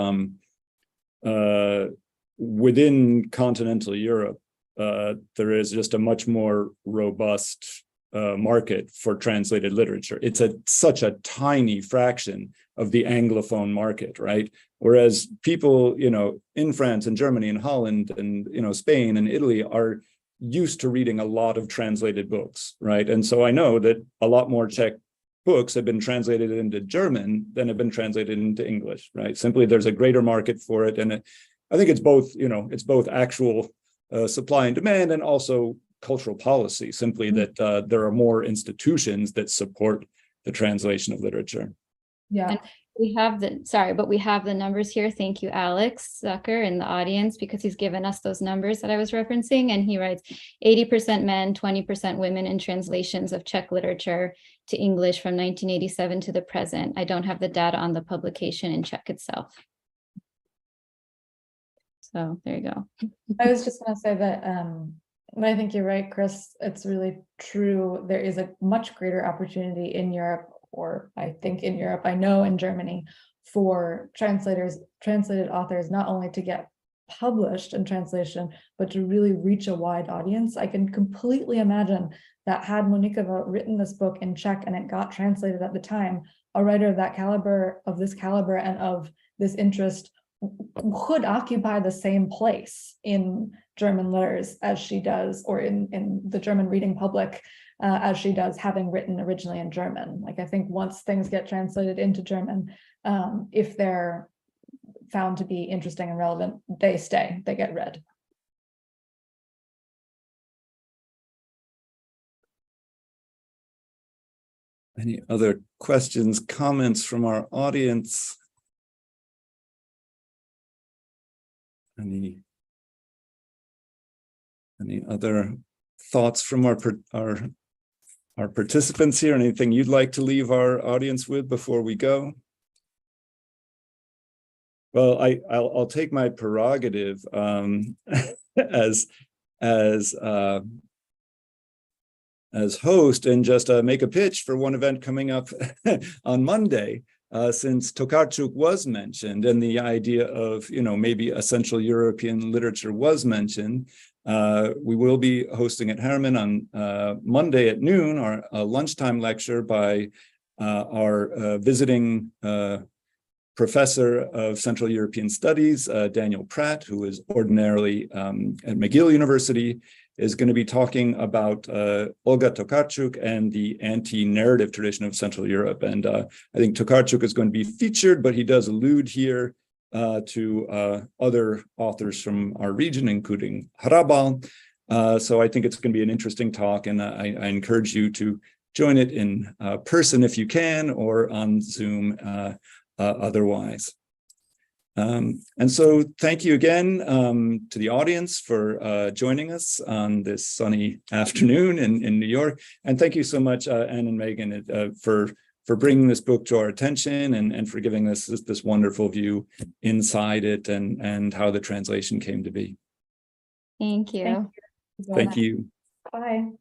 within continental Europe, there is just a much more robust market for translated literature. It's such a tiny fraction of the Anglophone market, right? Whereas people, in France and Germany and Holland and, Spain and Italy are used to reading a lot of translated books, right? And so I know that a lot more Czech books have been translated into German than have been translated into English, right? Simply, there's a greater market for it. And I think it's both, it's both actual supply and demand, and also cultural policy, simply that there are more institutions that support the translation of literature. Yeah. And we have the numbers here. Thank you, Alex Zucker, in the audience, because he's given us those numbers that I was referencing. And he writes 80% men, 20% women in translations of Czech literature to English from 1987 to the present. I don't have the data on the publication in Czech itself. So there you go. I was just going to say that I think you're right, Chris. It's really true. There is a much greater opportunity in Europe, or I think in Europe, I know in Germany, for translated authors, not only to get published in translation, but to really reach a wide audience. I can completely imagine that had Moníková written this book in Czech and it got translated at the time, a writer of this caliber and of this interest could occupy the same place in German letters as she does, or in the German reading public as she does, having written originally in German. Like, I think once things get translated into German, if they're found to be interesting and relevant, they stay, they get read. Any other questions, comments from our audience? Any other thoughts from our participants here? Anything you'd like to leave our audience with before we go? Well, I'll take my prerogative as host and just make a pitch for one event coming up on Monday, since Tokarczuk was mentioned and the idea of, maybe a Central European literature was mentioned. We will be hosting at Harriman on Monday at noon, our lunchtime lecture by our visiting professor of Central European Studies, Daniel Pratt, who is ordinarily at McGill University, is going to be talking about Olga Tokarczuk and the anti-narrative tradition of Central Europe. And I think Tokarczuk is going to be featured, but he does allude here to other authors from our region, including Hrabal. So I think it's going to be an interesting talk, and I encourage you to join it in person if you can, or on Zoom otherwise. And so thank you again to the audience for joining us on this sunny afternoon in New York. And thank you so much, Anne and Meghan, for bringing this book to our attention and for giving us this wonderful view inside it and how the translation came to be. Thank you. Thank you. Bye.